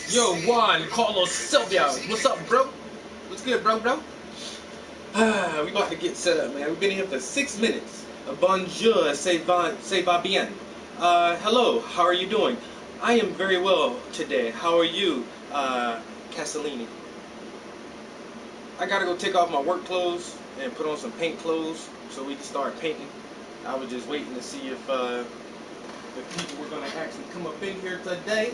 Yo, Juan Carlos Sylvia, what's up, bro? What's good, bro? We about to get set up, man. We've been here for 6 minutes. Bonjour, c'est va bien. Hello, how are you doing? I am very well today. How are you, Castellini? I gotta go take off my work clothes and put on some paint clothes so we can start painting. I was just waiting to see if people were gonna actually come up in here today.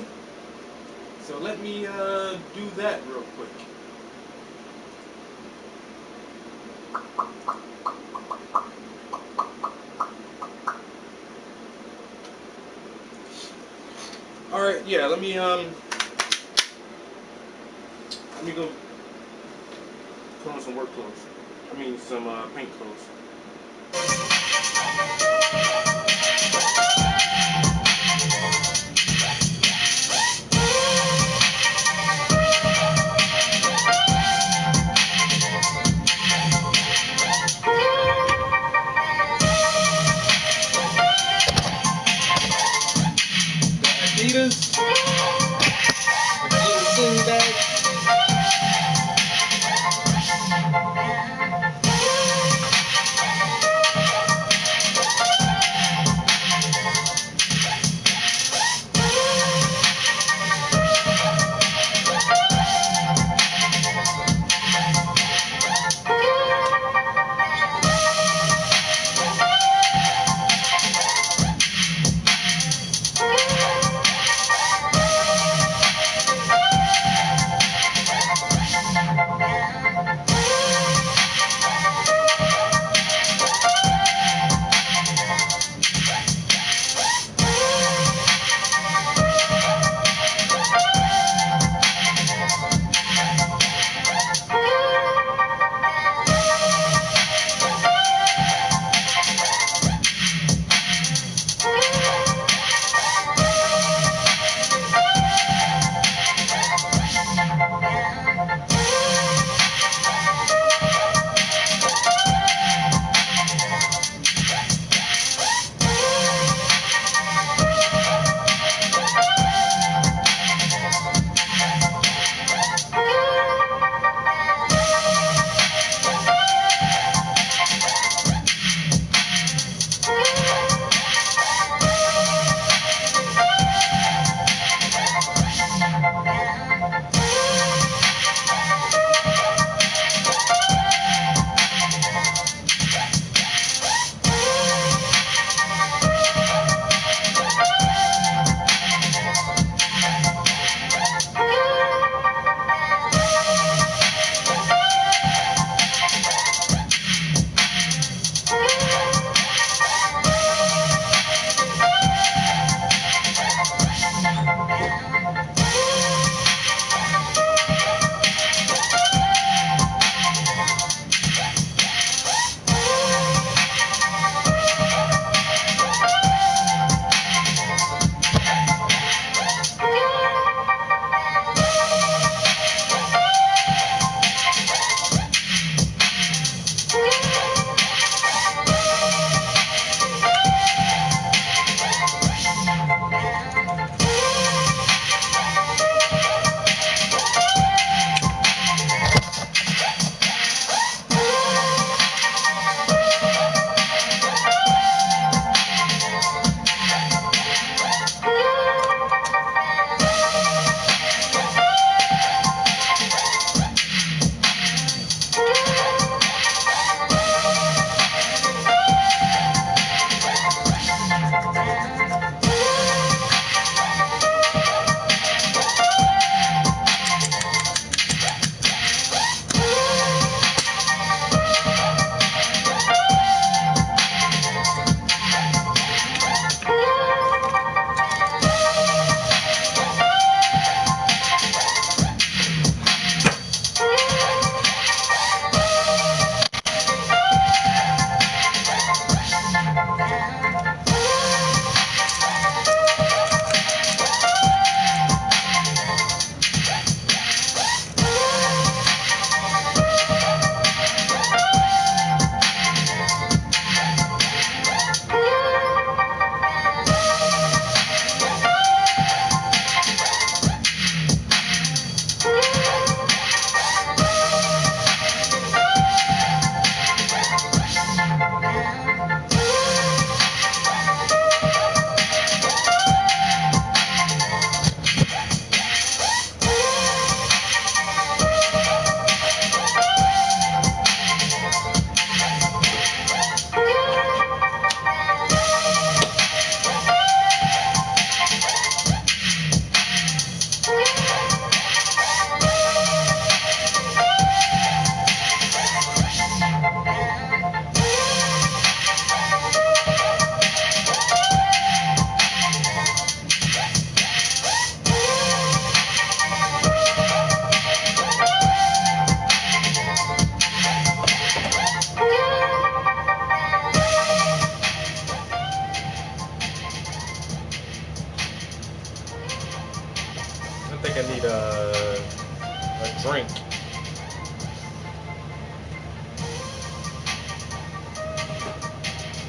So let me do that real quick. All right, yeah. Let me go put on some work clothes. I mean some paint clothes.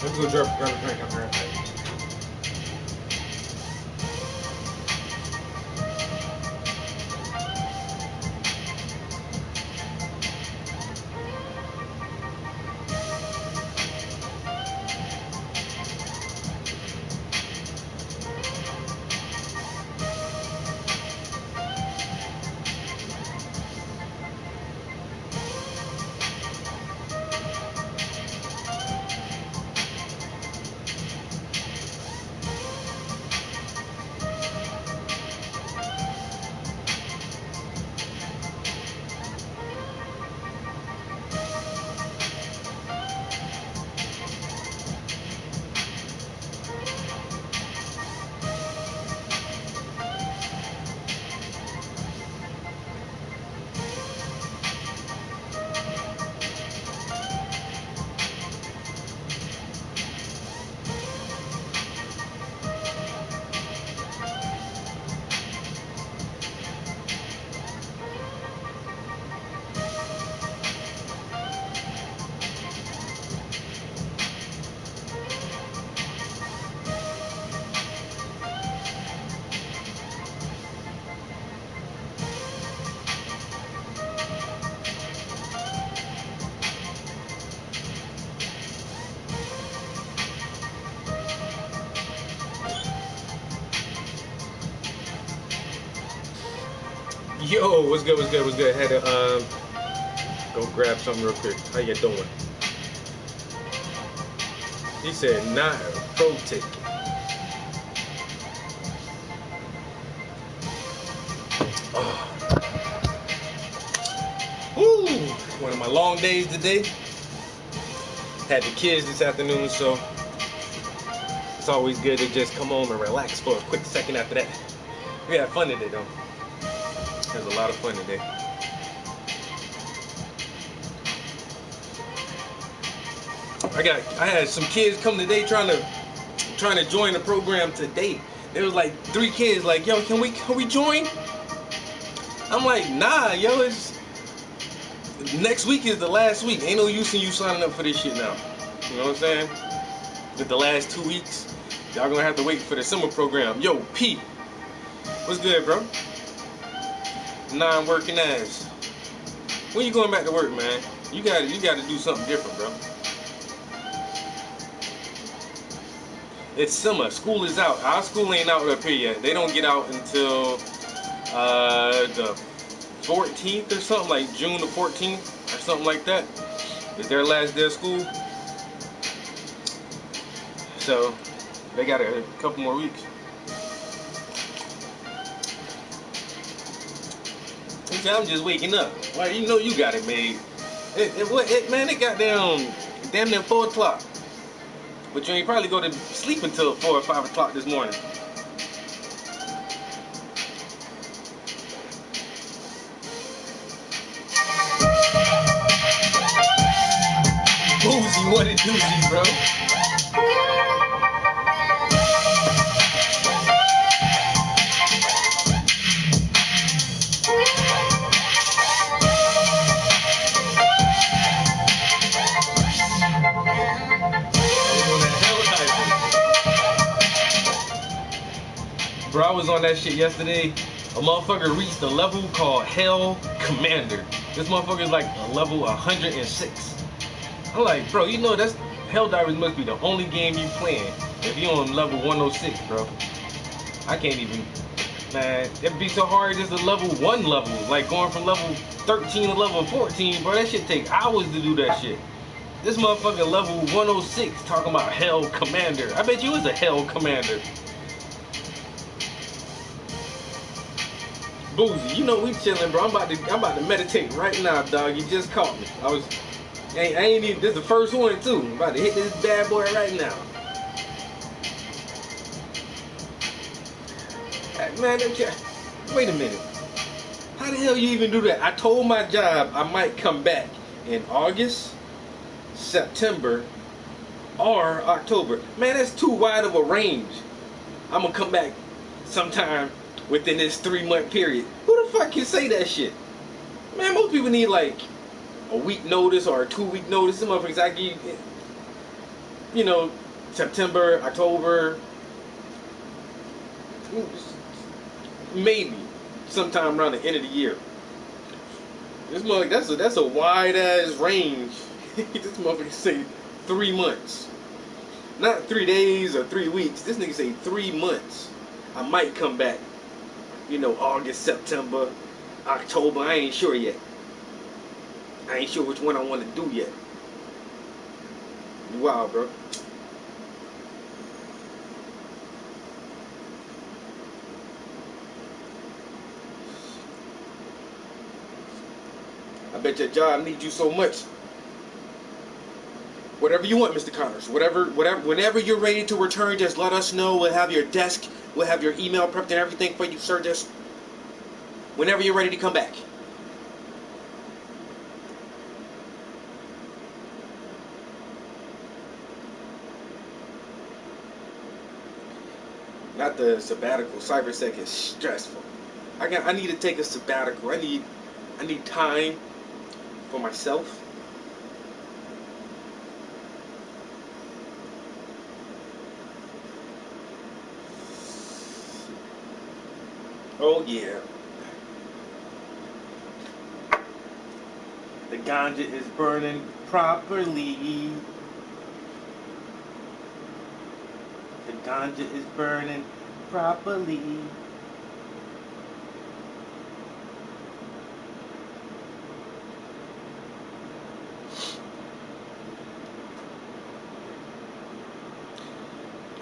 Let's go grab a drink. I'm right back. Yo, what's good? Had to go grab something real quick. How you doing? He said not a pro ticket. Oh. Woo! One of my long days today. Had the kids this afternoon, so it's always good to just come home and relax for a quick second after that. We had fun today though. There's a lot of fun today. I had some kids come today trying to join the program today. There was like 3 kids like, yo, can we join? I'm like, nah, yo, it's next week is the last week. Ain't no use in you signing up for this shit now. You know what I'm saying? With the last 2 weeks, y'all gonna have to wait for the summer program. Yo, P, what's good, bro? Non-working ass. When you going back to work, man? You gotta do something different, bro. It's summer. School is out. Our school ain't out up here yet. They don't get out until the 14th or something, like June the 14th or something like that. Is their last day of school. So they got a couple more weeks. I'm just waking up. Why, you know you got it made. Man, it got damn near 4 o'clock. But you ain't probably go to sleep until 4 or 5 o'clock this morning. Boozy, what a doozy, bro. Bro, I was on that shit yesterday. A motherfucker reached a level called Hell Commander. This motherfucker is like a level 106. I'm like, bro, you know that's Helldivers must be the only game you playing if you on level 106, bro. I can't even, man. It'd be so hard just the level 1 level, like going from level 13 to level 14, bro. That shit take hours to do that shit. This motherfucker level 106 talking about Hell Commander. I bet you is a Hell Commander. Boozy, you know we chilling, bro. I'm about to meditate right now, dog. You just caught me. I ain't even. This is the first one too. I'm about to hit this bad boy right now. Man, wait a minute. How the hell you even do that? I told my job I might come back in August, September, or October. Man, that's too wide of a range. I'm gonna come back sometime within this 3-month period. Who the fuck can say that shit? Man, most people need like a week notice or a 2-week notice. Some motherfuckers I give. you know, September, October, maybe sometime around the end of the year. This motherfucker, that's a wide ass range. This motherfucker say 3 months. Not 3 days or 3 weeks. This nigga say 3 months. I might come back. You know, August, September, October. I ain't sure yet. I ain't sure which one I want to do yet. Wow, bro. I bet your job needs you so much. Whatever you want, Mr. Connors. Whenever you're ready to return, just let us know. We'll have your desk, we'll have your email prepped and everything for you, sir. Just whenever you're ready to come back. Not the sabbatical. CyberSec is stressful. I need to take a sabbatical. I need time for myself. Oh yeah. The ganja is burning properly. The ganja is burning properly.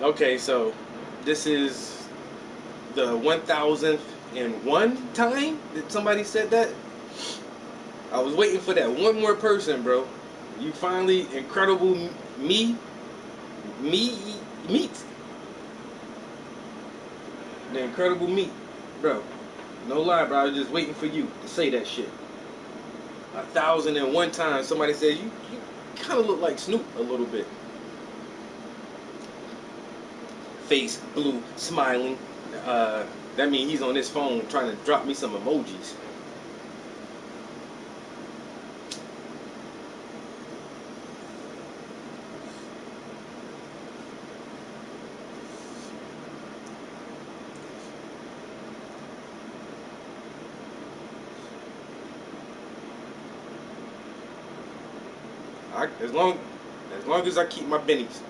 Okay, so this is the 1001 time that somebody said that. I was waiting for that one more person, bro. You finally, incredible meat. The incredible meat, bro. No lie, bro. I was just waiting for you to say that shit. 1001 times somebody said you kind of look like Snoop a little bit. Face blue, smiling. That means he's on his phone trying to drop me some emojis. As long as I keep my bennies.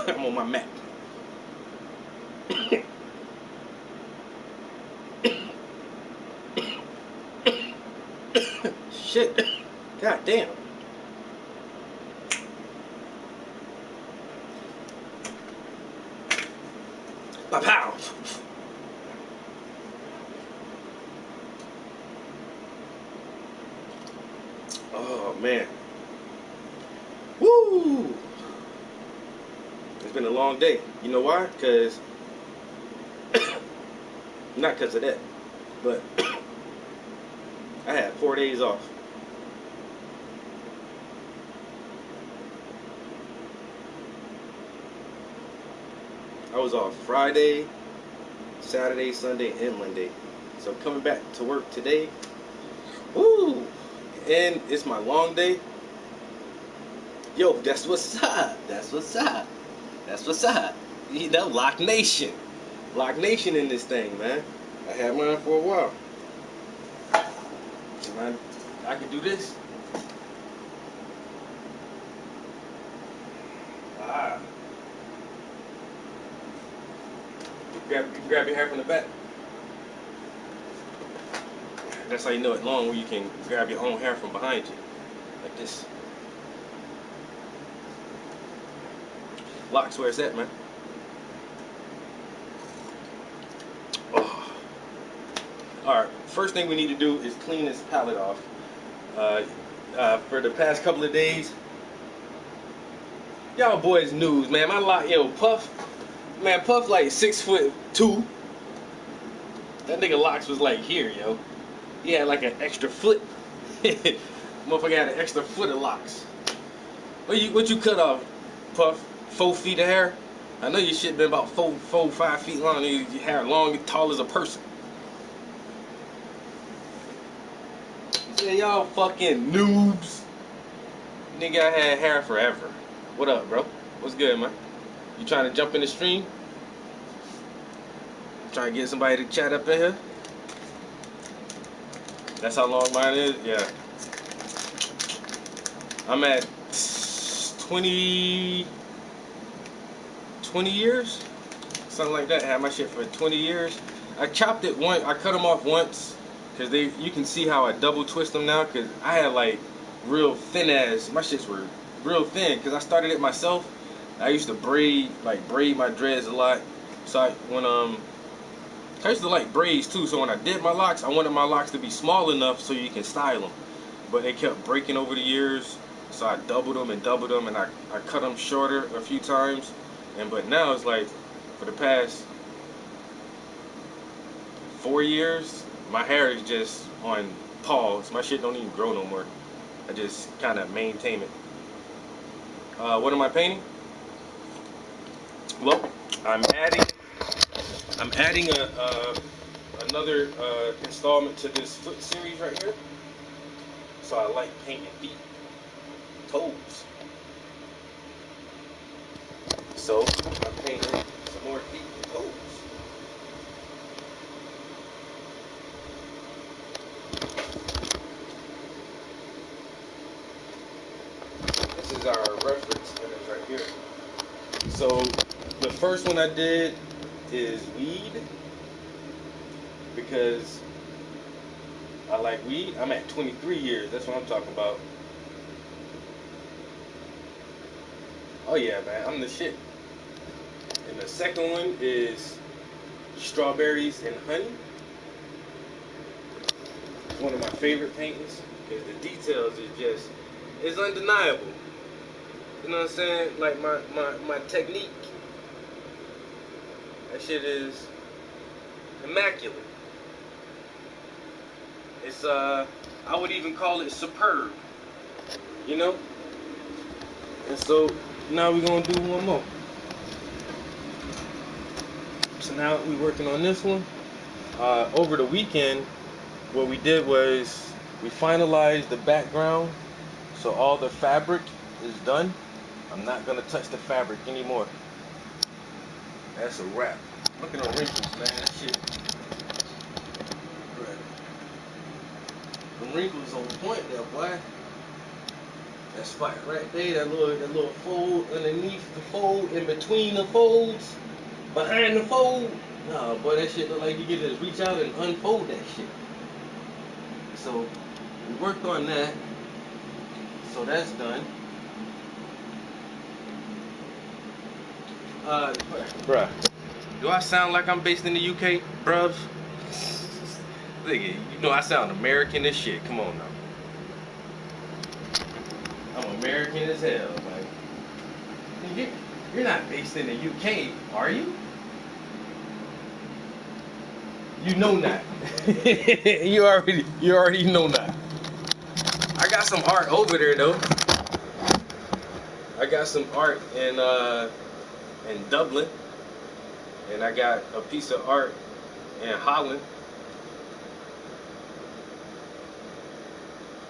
I'm on my Mac. Shit. God damn. Pow. Oh man. Woo! It's been a long day. You know why? Because not because of that, but I had 4 days off. I was off Friday, Saturday, Sunday, and Monday. So coming back to work today, woo! And it's my long day. Yo, that's what's up. That's what's up. That's what's up. You know, Lock Nation. Lock Nation in this thing, man. I had mine for a while. Man, I can do this. Ah. Grab your hair from the back. That's how you know it's long, where you can grab your own hair from behind you. Like this. Locks, where it's at, man. Oh. Alright, first thing we need to do is clean this palette off. For the past couple of days, y'all boys news, man. My lock, yo, Puff, man, Puff like 6'2". That nigga Locks was like here, yo. He had like an extra foot. Motherfucker had an extra foot of locks. What you cut off, Puff? 4 feet of hair? I know your shit been about 5 feet long. Your hair long and tall as a person. Yeah, y'all fucking noobs. Nigga, I had hair forever. What up, bro? What's good, man? You trying to jump in the stream? Trying to get somebody to chat up in here? That's how long mine is? Yeah. I'm at 20 years? Something like that. I had my shit for 20 years. I chopped it once. I cut them off once. Because you can see how I double twist them now. Because I had like real thin ass. My shits were real thin. Because I started it myself. I used to braid my dreads a lot. So I used to like braids too. So when I did my locks, I wanted my locks to be small enough so you can style them. But they kept breaking over the years. So I doubled them and I cut them shorter a few times. But now it's like for the past 4 years, my hair is just on pause. My shit don't even grow no more. I just kind of maintain it. What am I painting? Well, I'm adding another installment to this foot series right here. So I like painting feet, toes. So I'm painting some more feet and toes. This is our reference image right here. So the first one I did is weed because I like weed. I'm at 23 years. That's what I'm talking about. Oh yeah, man, I'm the shit. And the second one is strawberries and honey. It's one of my favorite paintings because the details is just, it's undeniable. You know what I'm saying? Like my technique, that shit is immaculate. It's I would even call it superb. You know? And so now we're gonna do one more. So now we're working on this one. Over the weekend, what we did was we finalized the background, so all the fabric is done. I'm not gonna touch the fabric anymore. That's a wrap. Look at the wrinkles, man. That shit. The wrinkles on point there, boy. That spot right there, that little fold underneath the fold, in between the folds, behind the fold. Nah, boy, that shit look like you get to reach out and unfold that shit. So we worked on that. So that's done. Bruh, do I sound like I'm based in the UK, bruv? Look, you know I sound American as shit. Come on now. I'm American as hell, man. You're not based in the UK, are you? You know not. you already know not. I got some art over there though. I got some art in Dublin, and I got a piece of art in Holland.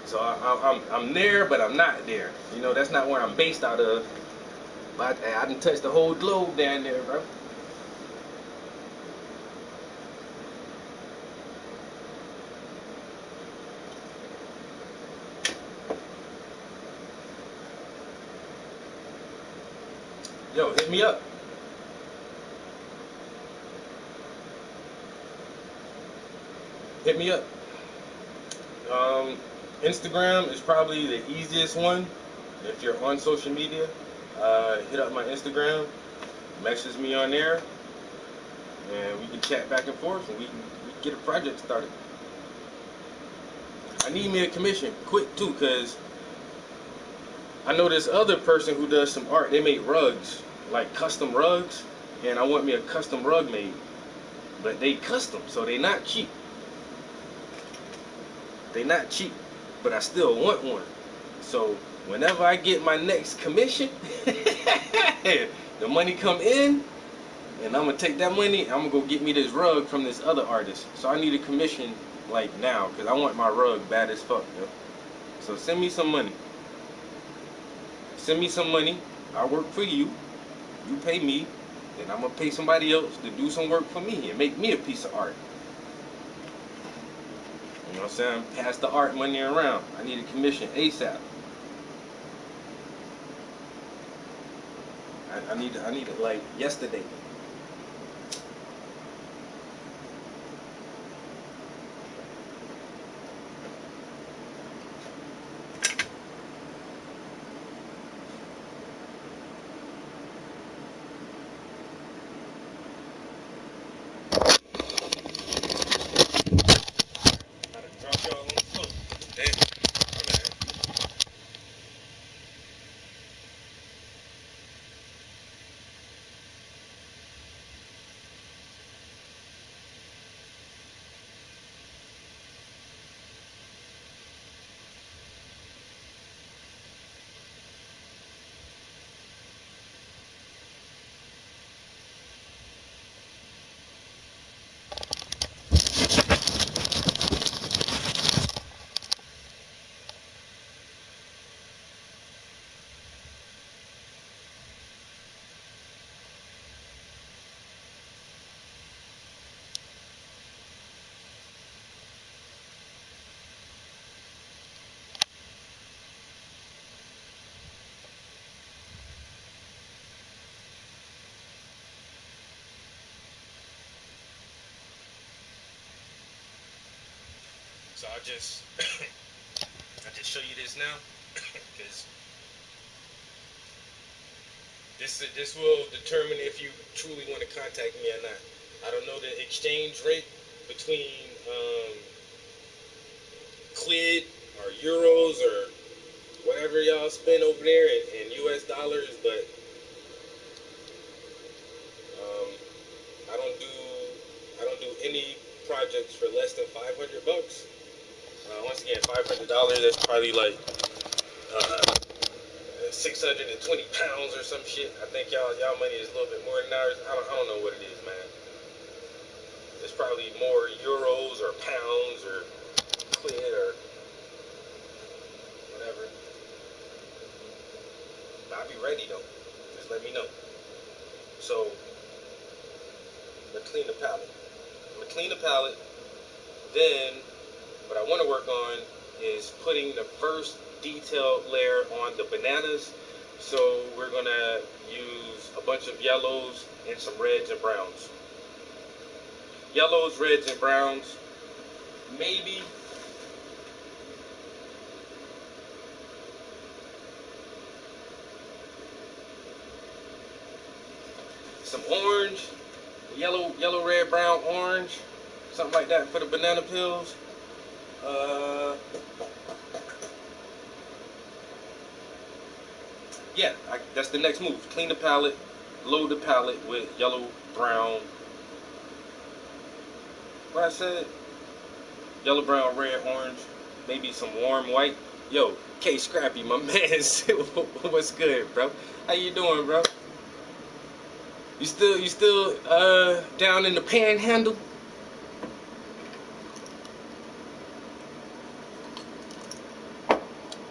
So I'm there, but I'm not there. You know, that's not where I'm based out of. But I done touched the whole globe down there, bro. Yo, hit me up. Hit me up. Instagram is probably the easiest one. If you're on social media, hit up my Instagram, message me on there, and we can chat back and forth, and we can get a project started. I need me a commission quick too, cause I know this other person who does some art. They make rugs, like custom rugs, and I want me a custom rug made. But they custom, so they not cheap. They not cheap, but I still want one. So whenever I get my next commission, the money come in, and I'm gonna take that money. I'm gonna go get me this rug from this other artist. So I need a commission like now, cause I want my rug bad as fuck, yo. So send me some money. send me some money. I work for you. You pay me. Then I'm gonna pay somebody else to do some work for me and make me a piece of art. You know what I'm saying? Pass the art money around. I need a commission ASAP. I need it like yesterday. Drop y'all on the floor. Damn. My bad. So I just show you this now because this will determine if you truly want to contact me or not. I don't know the exchange rate between CLID or euros or whatever y'all spend over there in US dollars, but um, I don't do any projects for less than $500. Once again, $500. That's probably like 620 pounds or some shit. I think y'all money is a little bit more than ours. I don't know what it is, man. It's probably more euros or pounds or quid or whatever. But I'll be ready though. Just let me know. So I'm gonna clean the palette. Then what I want to work on is putting the first detailed layer on the bananas. So we're gonna use a bunch of yellows and some reds and browns. Yellows, reds, and browns. Maybe some orange, yellow, red, brown, orange, something like that for the banana peels. Yeah, that's the next move. Clean the palette, load the palette with yellow, brown. What I said? Yellow, brown, red, orange, maybe some warm white. Yo, K Scrappy, my man, what's good, bro? How you doing, bro? You still down in the panhandle?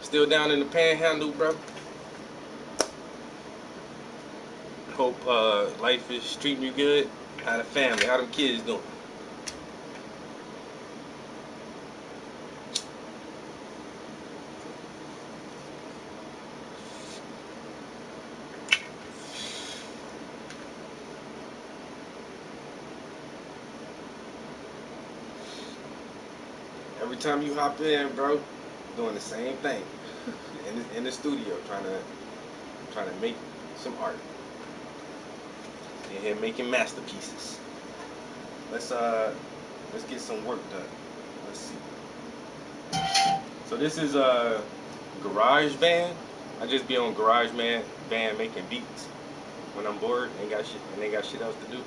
Still down in the panhandle, bro? Hope life is treating you good. How the family, how them kids doing? Every time you hop in, bro, doing the same thing in the studio, trying to make some art. In here making masterpieces. Let's get some work done. Let's see. So this is GarageBand. I just be on GarageBand making beats when I'm bored and ain't got shit else to do.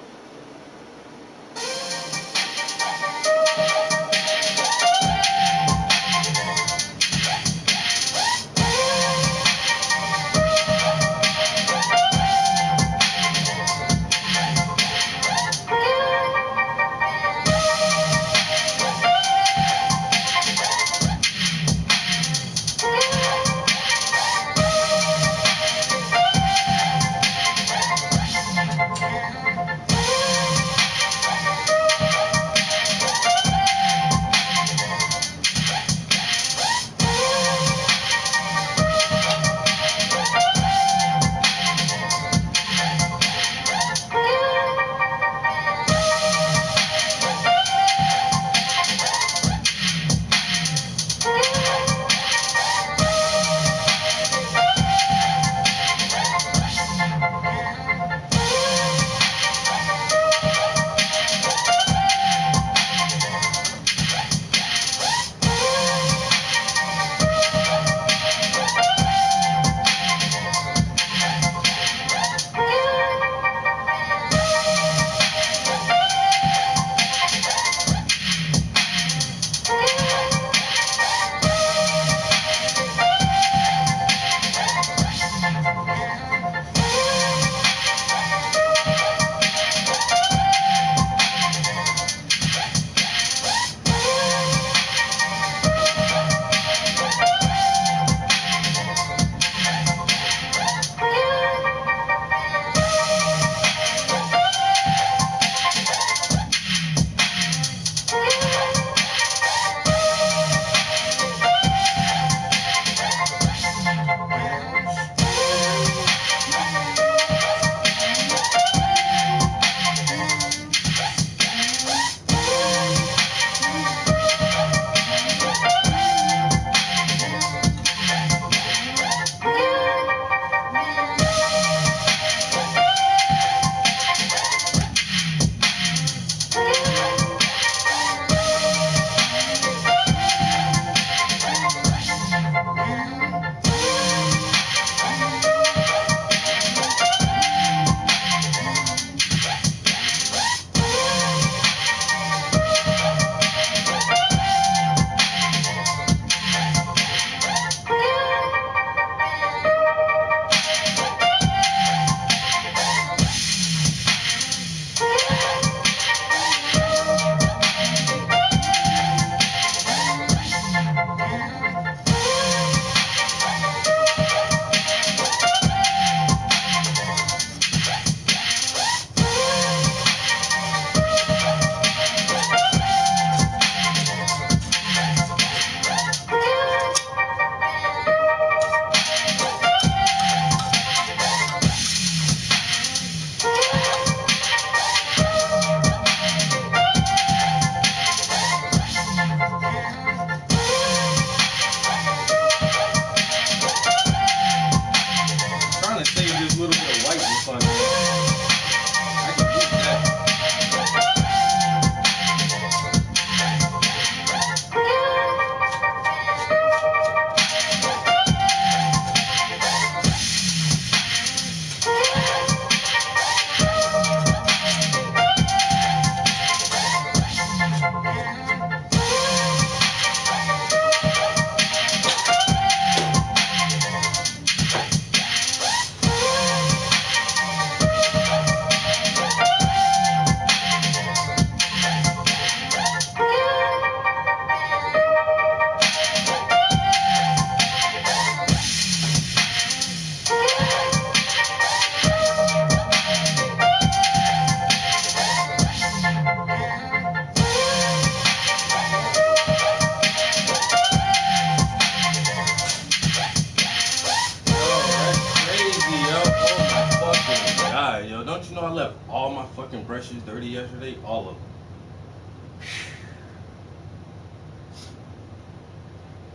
my fucking brushes dirty yesterday? All of them.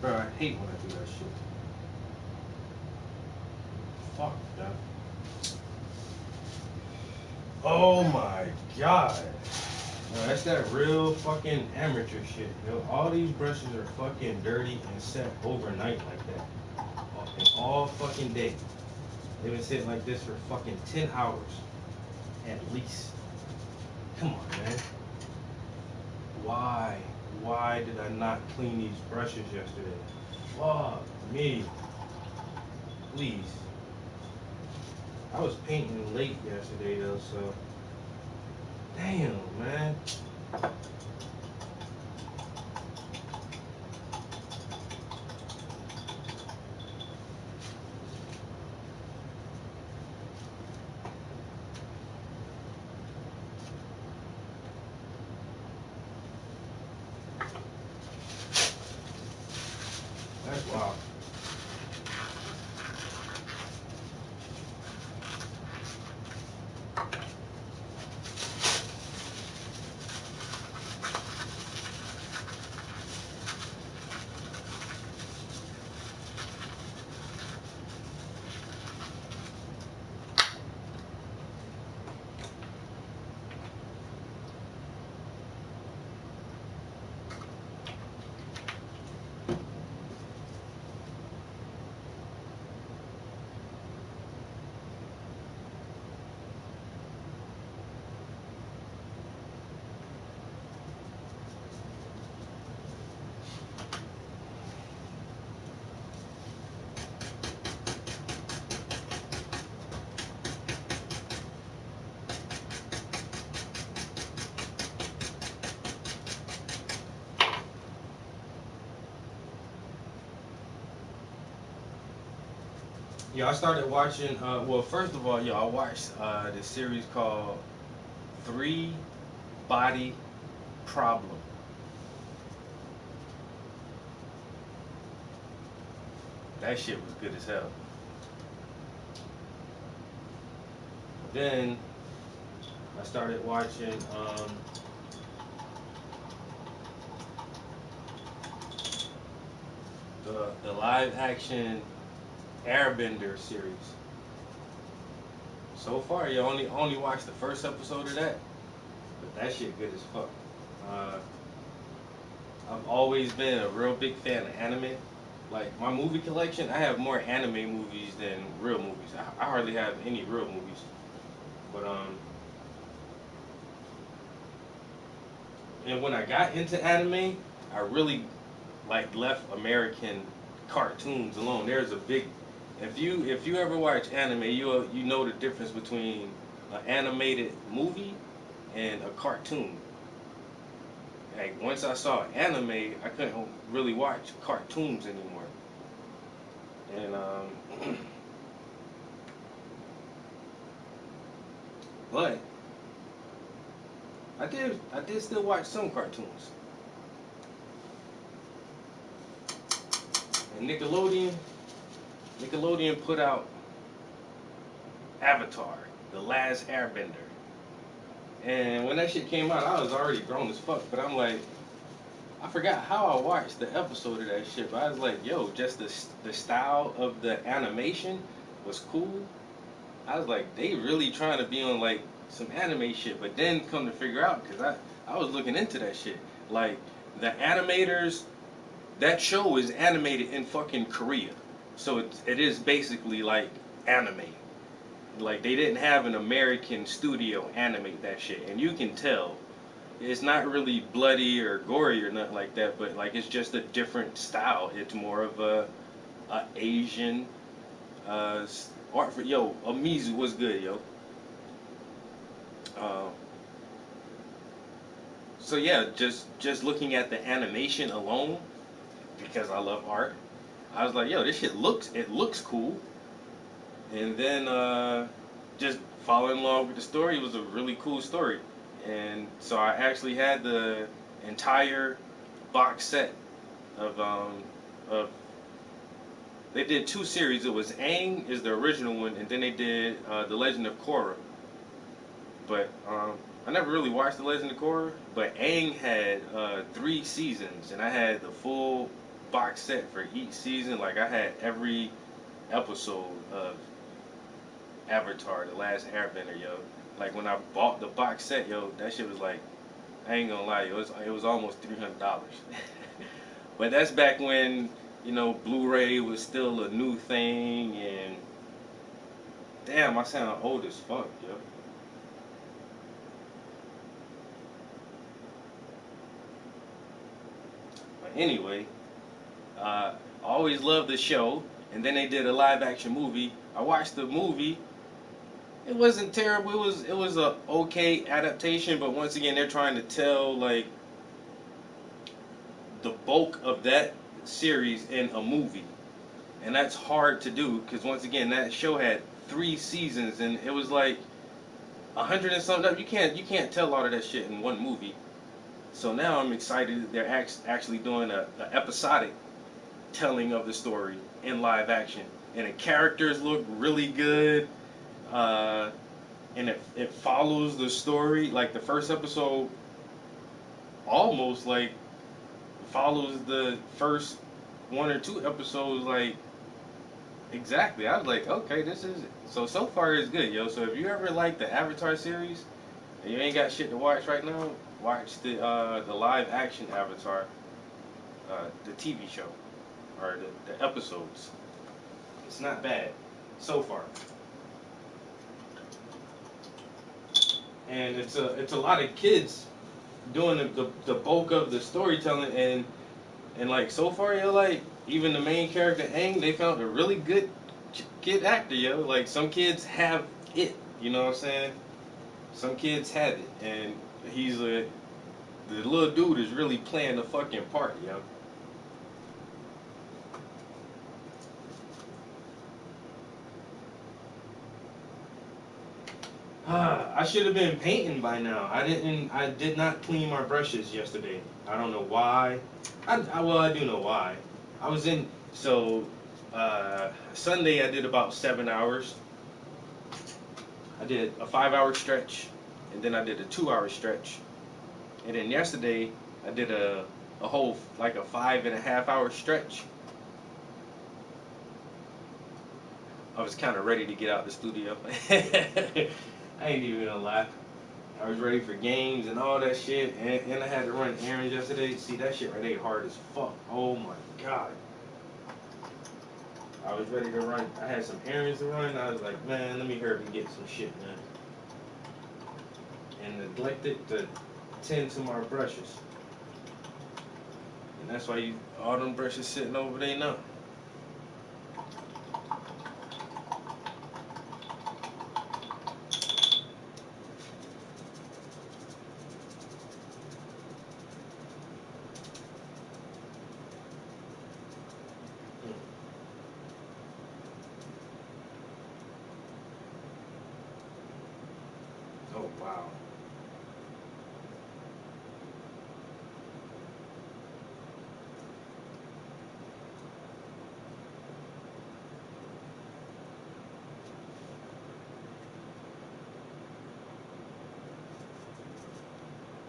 Bro, I hate when I do that shit. Fuck, man. Oh my god. Yo, that's that real fucking amateur shit, yo. All these brushes are fucking dirty and set overnight like that. All fucking day. They've been sitting like this for fucking 10 hours. At least. Come on, man. Why? Why did I not clean these brushes yesterday? Fuck me. Please. I was painting late yesterday though, so. Damn, man. That's wild. Yeah, I started watching. Well, first of all, I watched this series called Three Body Problem. That shit was good as hell. Then I started watching the live action Airbender series. So far, you only watched the first episode of that, but that shit good as fuck. Uh, I've always been a real big fan of anime. Like my movie collection, I have more anime movies than real movies. I hardly have any real movies. But and when I got into anime, I really like left American cartoons alone. There's a big if you ever watch anime, you know the difference between an animated movie and a cartoon. Like once I saw anime, I couldn't really watch cartoons anymore. And but I did still watch some cartoons. And Nickelodeon put out Avatar, The Last Airbender. And when that shit came out, I was already grown as fuck. But I'm like, I forgot how I watched the episode of that shit. But I was like, yo, just the style of the animation was cool. I was like, they really trying to be on like some anime shit. But then come to figure out, because I was looking into that shit. Like, the animators, that show is animated in fucking Korea. So it is basically like anime. Like they didn't have an American studio animate that shit, and you can tell it's not really bloody or gory or nothing like that. But like it's just a different style. It's more of a Asian art for yo. Amizu was good, yo. Uh, so yeah, just looking at the animation alone because I love art. I was like, yo, this shit looks cool. And then just following along with the story, it was a really cool story. And so I actually had the entire box set of they did two series. It was Aang is the original one, and then they did The Legend of Korra. But I never really watched The Legend of Korra. But Aang had 3 seasons, and I had the full box set for each season. Like I had every episode of Avatar: The Last Airbender, yo. Like when I bought the box set, yo, that shit was like, I ain't gonna lie, yo, it was almost $300. But that's back when Blu-ray was still a new thing, and damn, I sound old as fuck, yo. But anyway, I always loved the show, and then they did a live action movie. I watched the movie. It wasn't terrible. It was a okay adaptation, but once again, they're trying to tell like the bulk of that series in a movie, and that's hard to do because once again, that show had 3 seasons, and it was like 100 and something. You can't tell a lot of that shit in one movie. So now I'm excited that they're actually doing a episodic telling of the story in live action, and the characters look really good. Uh, and it follows the story like the first episode almost like follows the first 1 or 2 episodes like exactly. I was like, okay, this is it. So far it's good, yo. So if you ever like the Avatar series and you ain't got shit to watch right now, watch the live action Avatar, the TV show or the episodes. It's not bad so far, and it's a lot of kids doing the bulk of the storytelling, and like so far, yo, like even the main character Aang, they found a really good kid actor, yo. Like some kids have it, you know what I'm saying? Some kids have it, and the little dude is really playing the fucking part, yo. I should have been painting by now. I didn't. I did not clean my brushes yesterday. I don't know why. Well, I do know why. I was in. So Sunday I did about 7 hours. I did a 5 hour stretch, and then I did a 2 hour stretch, and then yesterday I did a whole like a 5.5 hour stretch. I was kind of ready to get out the studio. I ain't even gonna lie. I was ready for games and all that shit, and I had to run errands yesterday. See that shit right there hard as fuck. Oh my god. I was ready to run. I had some errands to run. I was like, man, let me hurry up and get some shit, man. And neglected to tend to my brushes. And that's why all them brushes sitting over there now. Oh wow.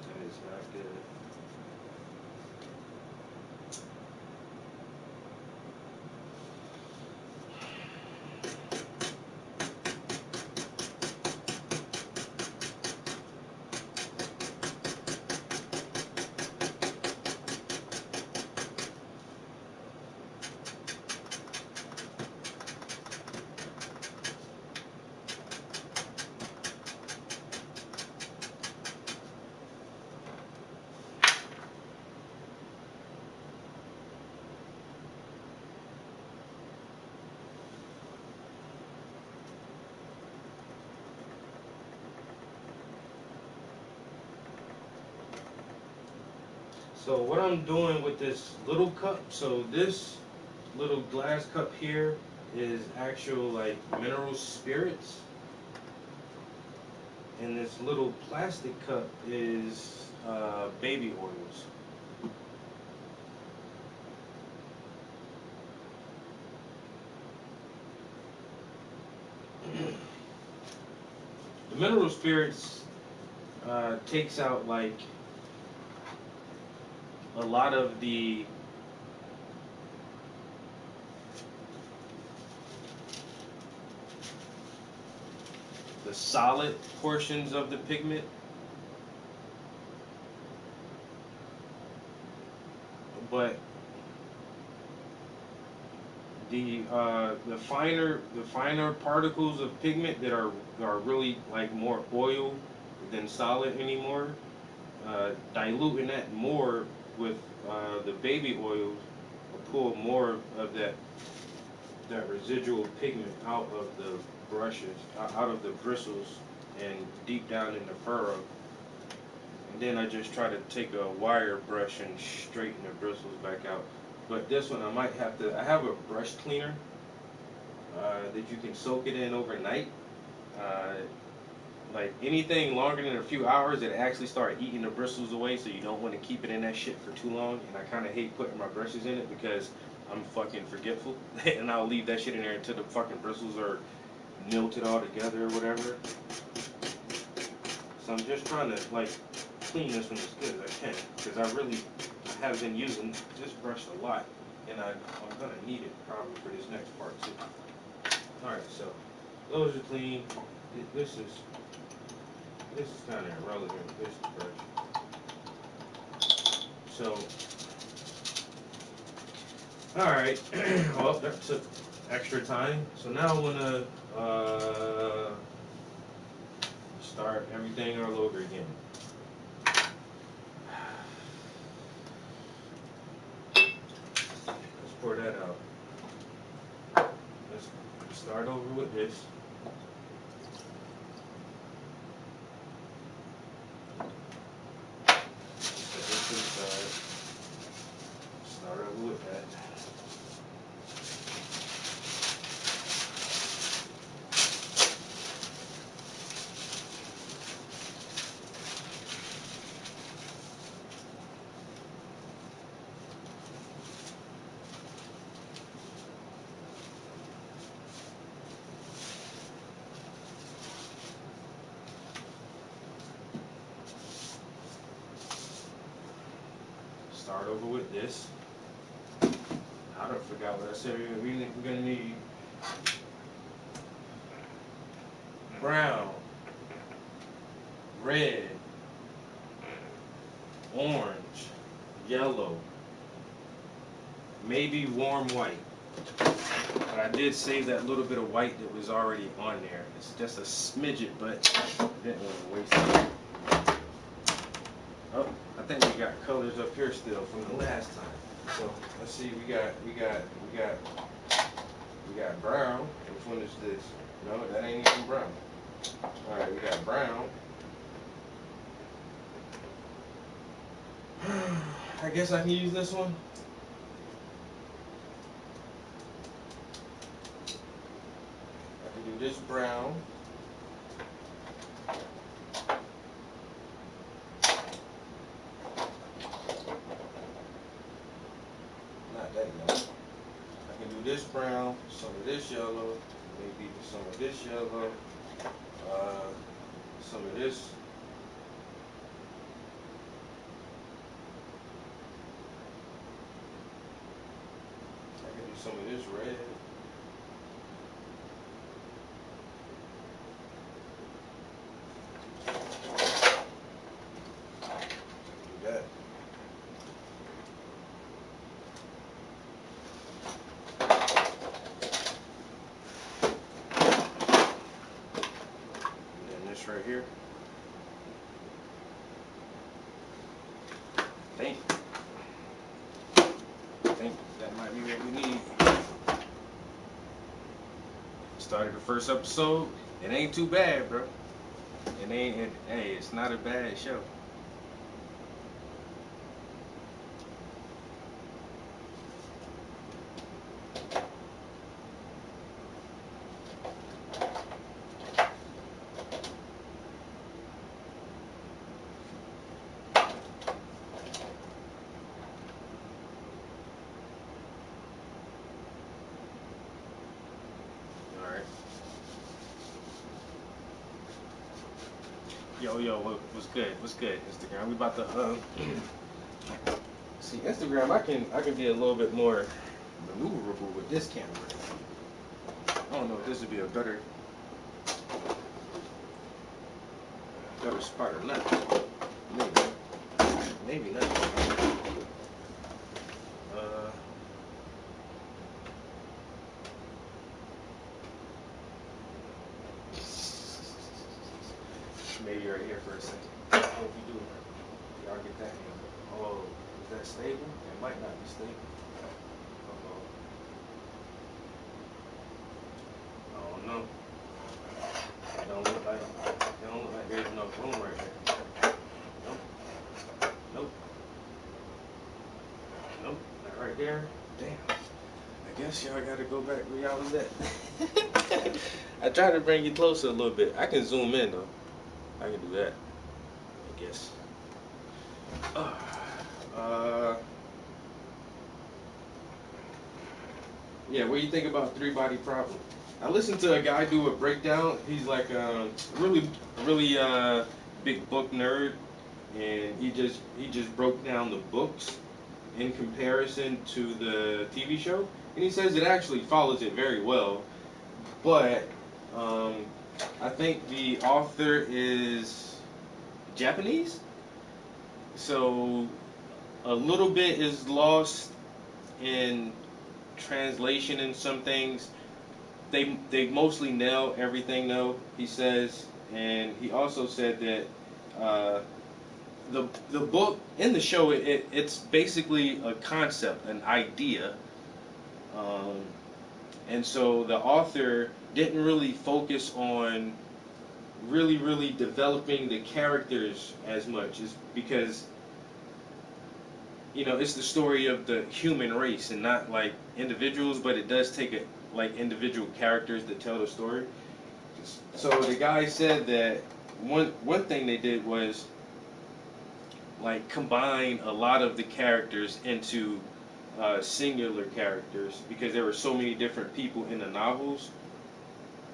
That is not good. So what I'm doing with this little cup, so this little glass cup here is actual like mineral spirits, and this little plastic cup is baby oils. The mineral spirits takes out like a lot of the solid portions of the pigment, but the finer particles of pigment that are really like more oil than solid anymore, diluting that more with the baby oils will pull more of that residual pigment out of the brushes, out of the bristles, and deep down in the furrow. And then I just try to take a wire brush and straighten the bristles back out. But this one I might have to. I have a brush cleaner that you can soak it in overnight. Uh, like anything longer than a few hours, it actually start eating the bristles away. So you don't want to keep it in that shit for too long. And I kind of hate putting my brushes in it because I'm fucking forgetful, and I'll leave that shit in there until the fucking bristles are melted all together or whatever. So I'm just trying to like clean this one as good as I can because I have been using this brush a lot, and I'm gonna need it probably for this next part too. All right, so those are clean. This is kind of irrelevant. This brush. So all right, well that took extra time. So now I wanna uh, start everything all over again. Let's pour that out. Let's start over with this. Set this to the side. Start over with that. Start over with this. I don't forgot what I said. We're gonna need brown, red, orange, yellow, maybe warm white. But I did save that little bit of white that was already on there. It's just a smidget, but I didn't want to waste it. Oh, I think we got colors up here still from the last time. So let's see. We got brown. Which one is this? No, that ain't even brown. All right, we got brown. I guess I can use this one. I can do this brown. Not that yellow. I can do this brown, some of this yellow, maybe some of this yellow, some of this. I can do some of this red. Do that. And then this right here. I think that might be what we need. Started the first episode. It ain't too bad, bro. Hey, it's not a bad show. what's good? What's good, Instagram? We about to see Instagram. I can be a little bit more maneuverable with this camera. I don't know if this would be a better spot or not. Maybe not. Maybe right here for a second. Oh, if you do it, y'all get that angle. Oh, is that stable? It might not be stable. I don't know. It don't look like there's enough room right there. Nope. Nope. Nope. Not right there. Damn. I guess y'all gotta go back where y'all was at. I tried to bring you closer a little bit. I can zoom in though. I can do that. I guess. Yeah, what do you think about three body problem? I listened to a guy do a breakdown. He's like really big book nerd, and he just broke down the books in comparison to the TV show, and he says it actually follows it very well, but I think the author is Japanese, so a little bit is lost in translation in some things. They mostly nail everything though, he says, and he also said that the book in the show it's basically a concept, an idea, and so the author didn't really focus on really developing the characters as much, is because it's the story of the human race and not like individuals, but it does take like individual characters that tell the story. So the guy said that one thing they did was like combine a lot of the characters into singular characters, because there were so many different people in the novels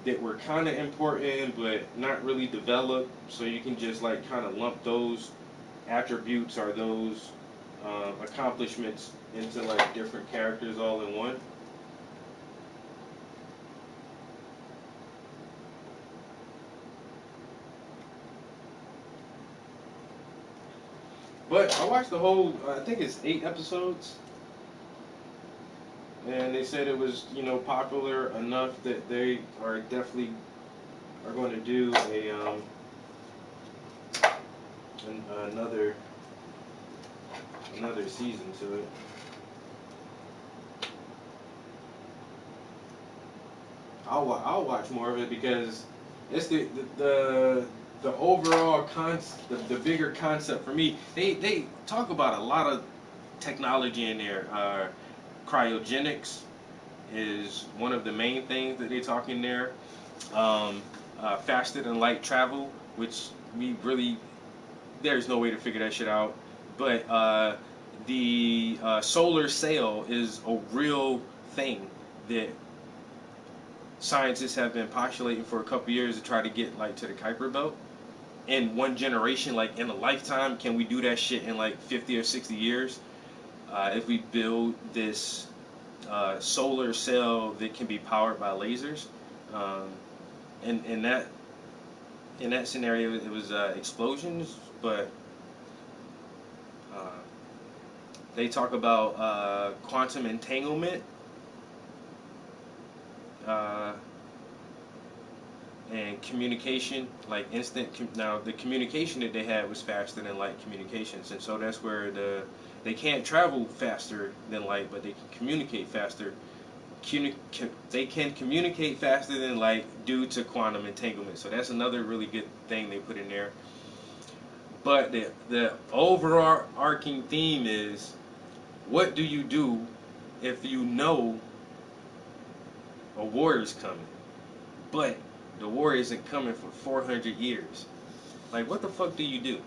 that were kind of important but not really developed, so you can just like kind of lump those attributes or those accomplishments into like different characters all in one. But I watched the whole, I think it's 8 episodes, and they said it was, popular enough that they are definitely are going to do another season to it. I'll watch more of it because it's the overall the bigger concept for me. They talk about a lot of technology in there. Cryogenics is one of the main things that they talk in there. Faster than light travel, which there's no way to figure that shit out. But the solar sail is a real thing that scientists have been postulating for a couple years to try to get like to the Kuiper Belt. In one generation, like in a lifetime, can we do that shit in like 50 or 60 years? If we build this solar cell that can be powered by lasers, and in that scenario, it was explosions, but they talk about quantum entanglement. And communication, like now the communication that they had was faster than light communications, and so that's where they can't travel faster than light, but they can communicate faster. They can communicate faster than light due to quantum entanglement. So that's another really good thing they put in there. But the overarching theme is, what do you do if you know a war is coming, but the war isn't coming for 400 years? Like, what the fuck do you do?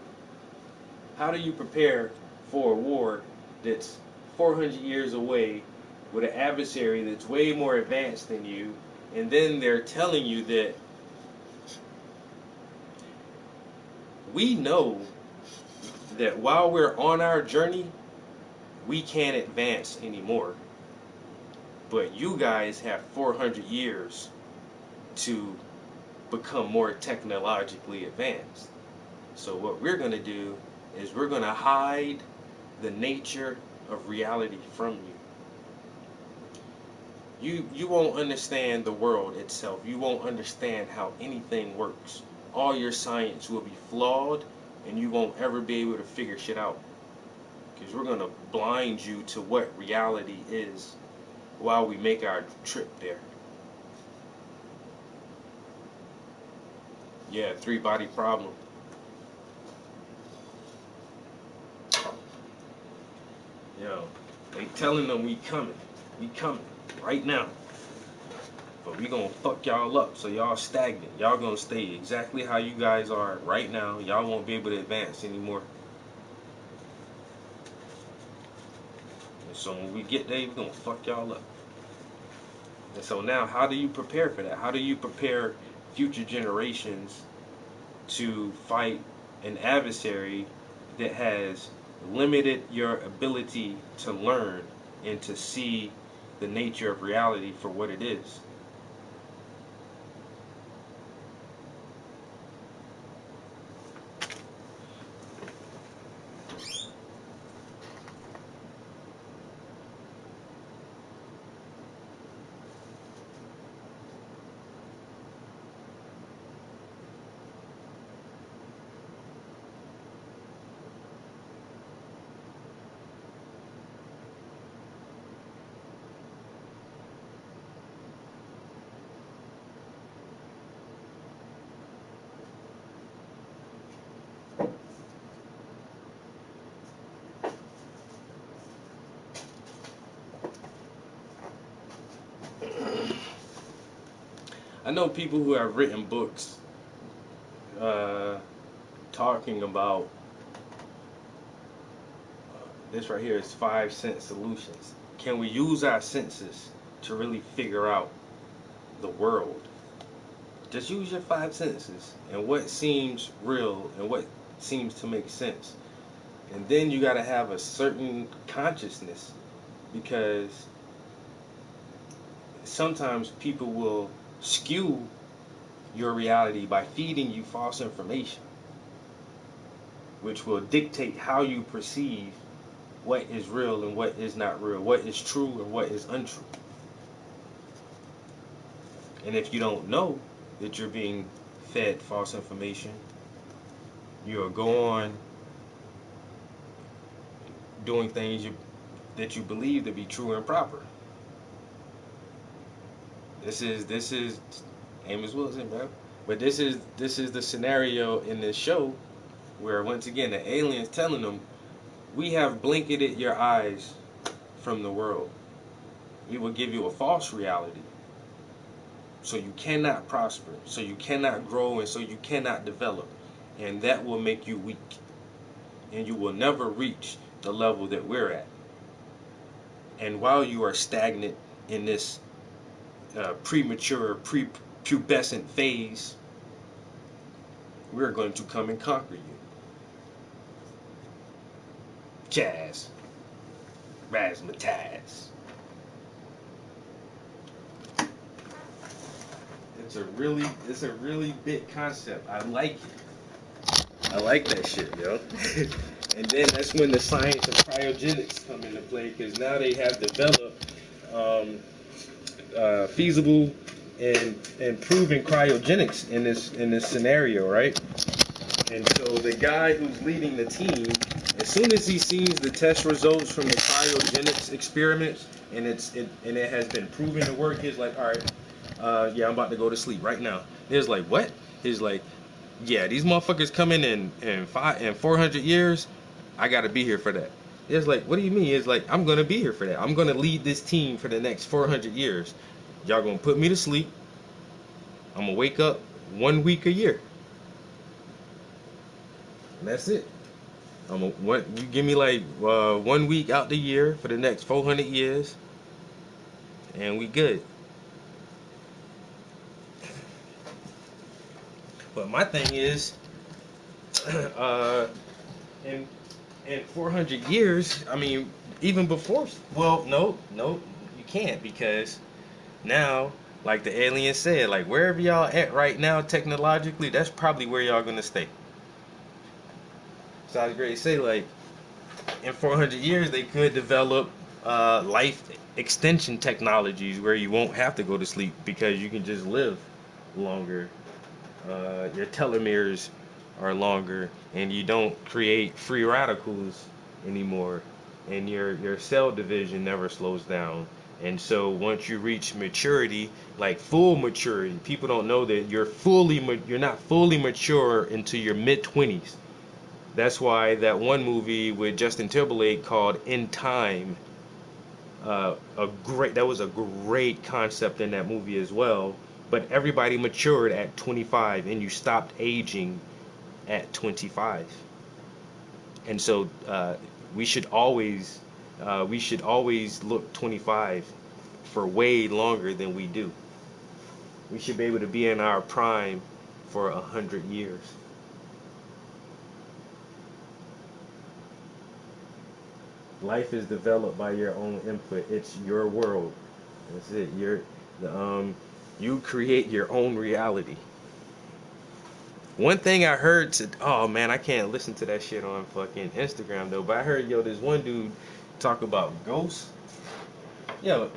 How do you prepare for a war that's 400 years away with an adversary that's way more advanced than you, and then they're telling you that we know that while we're on our journey, we can't advance anymore. But you guys have 400 years to become more technologically advanced. So what we're going to do is we're going to hide the nature of reality from you. You won't understand the world itself. You won't understand how anything works. All your science will be flawed, and you won't ever be able to figure shit out. Because we're going to blind you to what reality is while we make our trip there. Yeah, 3-body problem. Yo, they telling them we coming. We coming right now. But we gonna fuck y'all up, so y'all stagnant. Y'all gonna stay exactly how you guys are right now. Y'all won't be able to advance anymore. And so when we get there, we gonna fuck y'all up. And so now, how do you prepare for that? How do you prepare future generations to fight an adversary that has limited your ability to learn and to see the nature of reality for what it is? I know people who have written books talking about this right here is 5 sense solutions. Can we use our senses to really figure out the world? Just use your 5 senses and what seems real and what seems to make sense. And then you got to have a certain consciousness, because sometimes people will skew your reality by feeding you false information, which will dictate how you perceive what is real and what is not real, what is true and what is untrue. And if you don't know that you're being fed false information, you'll go on doing things that you believe to be true and proper. This is Amos Wilson, bro. But this is the scenario in this show where, once again, the aliens telling them, we have blanketed your eyes from the world. We will give you a false reality, so you cannot prosper, so you cannot grow, and so you cannot develop. And that will make you weak. And you will never reach the level that we're at. And while you are stagnant in this premature, prepubescent phase, we're going to come and conquer you. Chaz. Razzmatazz. It's a really big concept. I like it. I like that shit, yo. And then that's when the science of cryogenics come into play, because now they have developed feasible and proven cryogenics in this scenario, right? And so the guy who's leading the team, as soon as he sees the test results from the cryogenics experiments, and it has been proven to work, he's like, all right, yeah, I'm about to go to sleep right now. He's like, what? He's like, yeah, these motherfuckers coming in 400 years. I gotta be here for that. It's like, what do you mean? It's like, I'm gonna be here for that. I'm gonna lead this team for the next 400 years. Y'all gonna put me to sleep. I'm gonna wake up 1 week a year. And that's it. You give me like 1 week out the year for the next 400 years, and we good. But my thing is, uh, in 400 years, I mean, even before. Well, no, you can't because now, like the alien said, like wherever y'all at right now, technologically, that's probably where y'all gonna stay. So I was great to say, like in 400 years, they could develop life extension technologies where you won't have to go to sleep because you can just live longer. Your telomeres are longer, and you don't create free radicals anymore, and your cell division never slows down. And so once you reach maturity, like full maturity, people don't know that you're not fully mature until your mid 20s. That's why that one movie with Justin Timberlake called In Time, that was a great concept in that movie as well. But everybody matured at 25, and you stopped aging at 25. And so we should always look 25 for way longer than we do. We should be able to be in our prime for 100 years. Life is developed by your own input. It's your world. That's it. You create your own reality. One thing I heard oh man, I can't listen to that shit on fucking Instagram though, but I heard this one dude talk about ghosts. Yo,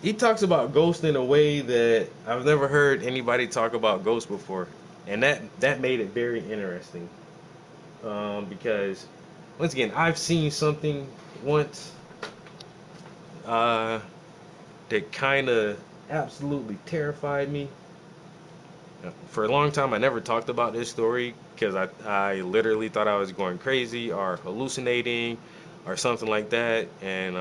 he talks about ghosts in a way that I've never heard anybody talk about ghosts before. And that made it very interesting. Because once again, I've seen something once uh, that kind of absolutely terrified me. For a long time, I never talked about this story because I literally thought I was going crazy or hallucinating or something like that. And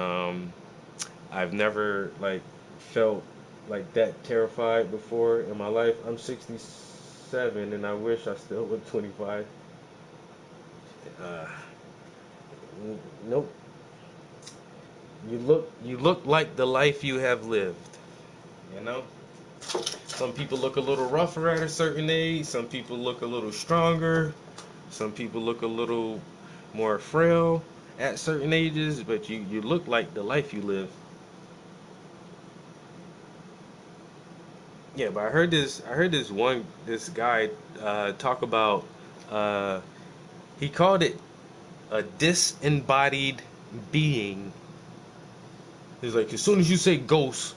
I've never like felt like that terrified before in my life. I'm 67 and I wish I still was 25. Uh, nope. You look like the life you have lived. You know. Some people look a little rougher at a certain age. Some people look a little stronger. Some people look a little more frail at certain ages. But you look like the life you live. Yeah, but this guy talk about uh, he called it a disembodied being. He's like, as soon as you say ghost,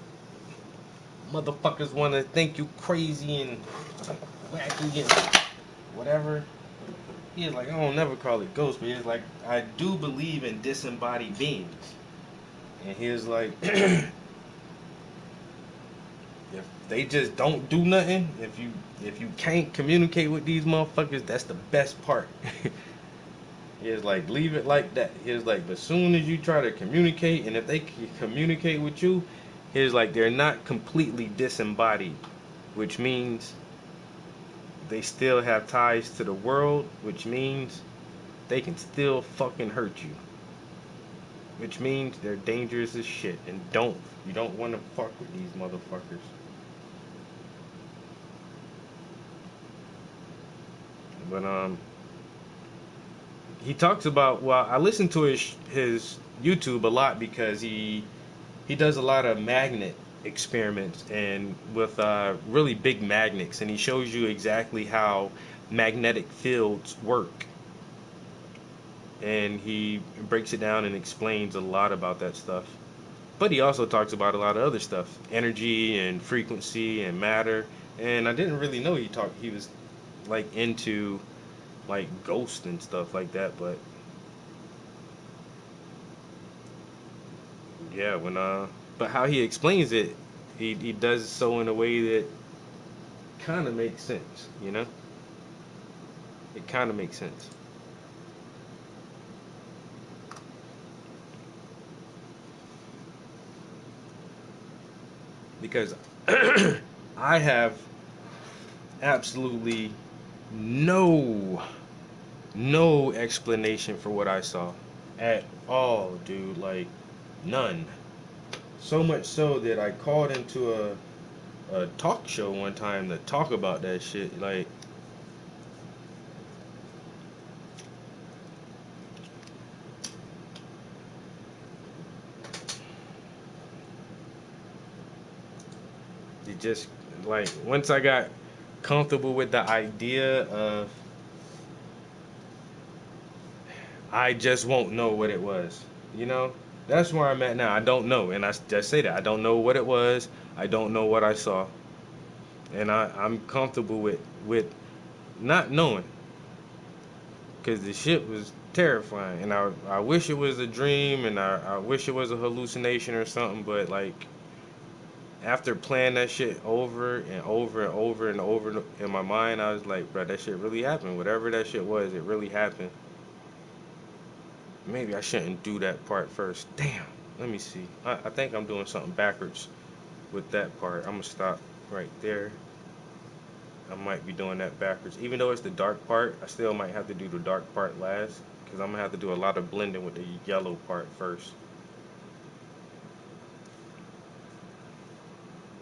motherfuckers want to think you crazy and wacky and whatever. He's like, I don't never call it ghost, but he's like, I do believe in disembodied beings. And he was like, if they just don't do nothing, if you can't communicate with these motherfuckers, that's the best part. He was like, leave it like that. He was like, but soon as you try to communicate, and if they can communicate with you, he was like, they're not completely disembodied, which means they still have ties to the world, which means they can still fucking hurt you. Which means they're dangerous as shit, and you don't want to fuck with these motherfuckers. But he talks about, well, I listen to his YouTube a lot because he does a lot of magnet experiments and with really big magnets, and he shows you exactly how magnetic fields work, and he breaks it down and explains a lot about that stuff. But he also talks about a lot of other stuff, energy and frequency and matter. And I didn't really know he was like into like ghosts and stuff like that. But yeah, but how he explains it, he does so in a way that kind of makes sense. You know, it kind of makes sense. Because I have absolutely no explanation for what I saw at all, dude. Like none. So much so that I called into a talk show one time to talk about that shit. Like it just like once I got comfortable with the idea of I just won't know what it was. You know, that's where I'm at now. I don't know, and I just say that I don't know what it was. I don't know what I saw, and I'm comfortable with not knowing because the shit was terrifying, and I wish it was a dream, and I wish it was a hallucination or something, but like after playing that shit over and over and over and over in my mind, I was like, bro, that shit really happened. Whatever that shit was, it really happened. Maybe I shouldn't do that part first. Damn. Let me see. I think I'm doing something backwards with that part. I'm gonna stop right there. I might be doing that backwards. Even though it's the dark part, I still might have to do the dark part last. Because I'm gonna have to do a lot of blending with the yellow part first.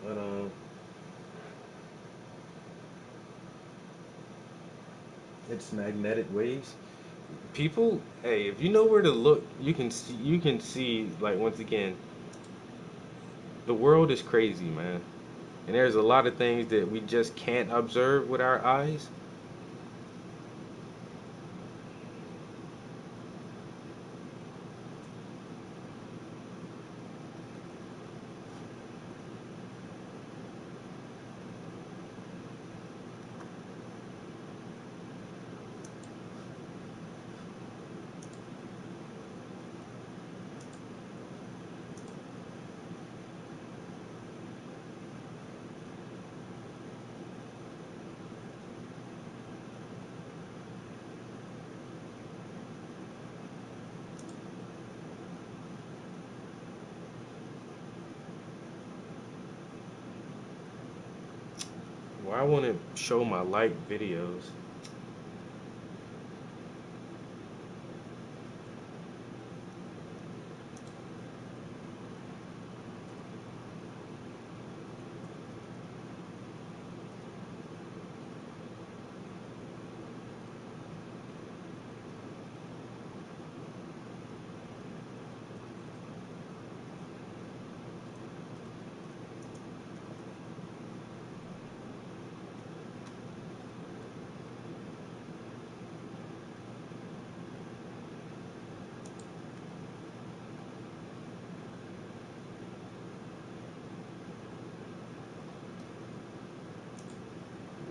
But it's magnetic waves. People, hey, if you know where to look, you can see like once again, the world is crazy, man. And there's a lot of things that we just can't observe with our eyes. Well, I want to show my light videos.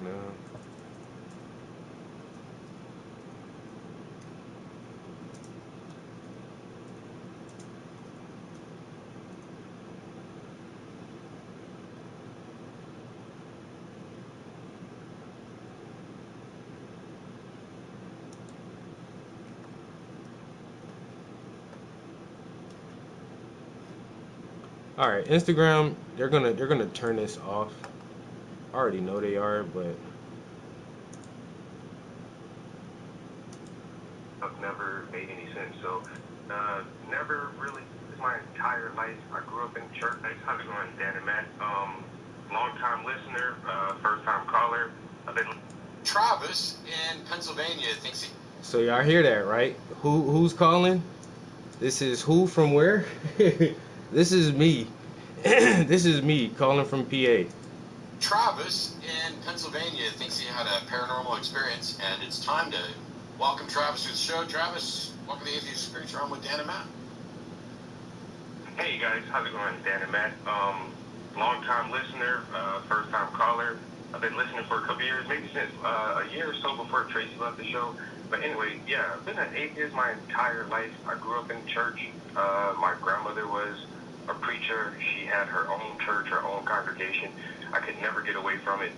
No. All right, Instagram, they're gonna turn this off. I already know they are, but I've never made any sense. So, never really. My entire life, I grew up in church. How's it going, Dan and Matt? Long time listener, first time caller. I've been. Travis in Pennsylvania thinks he. So y'all hear that, right? Who's calling? This is who from where? This is me. This is me calling from PA. Travis in Pennsylvania thinks he had a paranormal experience, and it's time to welcome Travis to the show. Travis, welcome to the Atheist Experience. You're on with Dan and Matt. Hey guys, how's it going, Dan and Matt? Long time listener, first time caller. I've been listening for a couple years, maybe since a year or so before Tracy left the show. But anyway, yeah, I've been an atheist my entire life. I grew up in church. My grandmother was a preacher. She had her own church, her own congregation. I could never get away from it.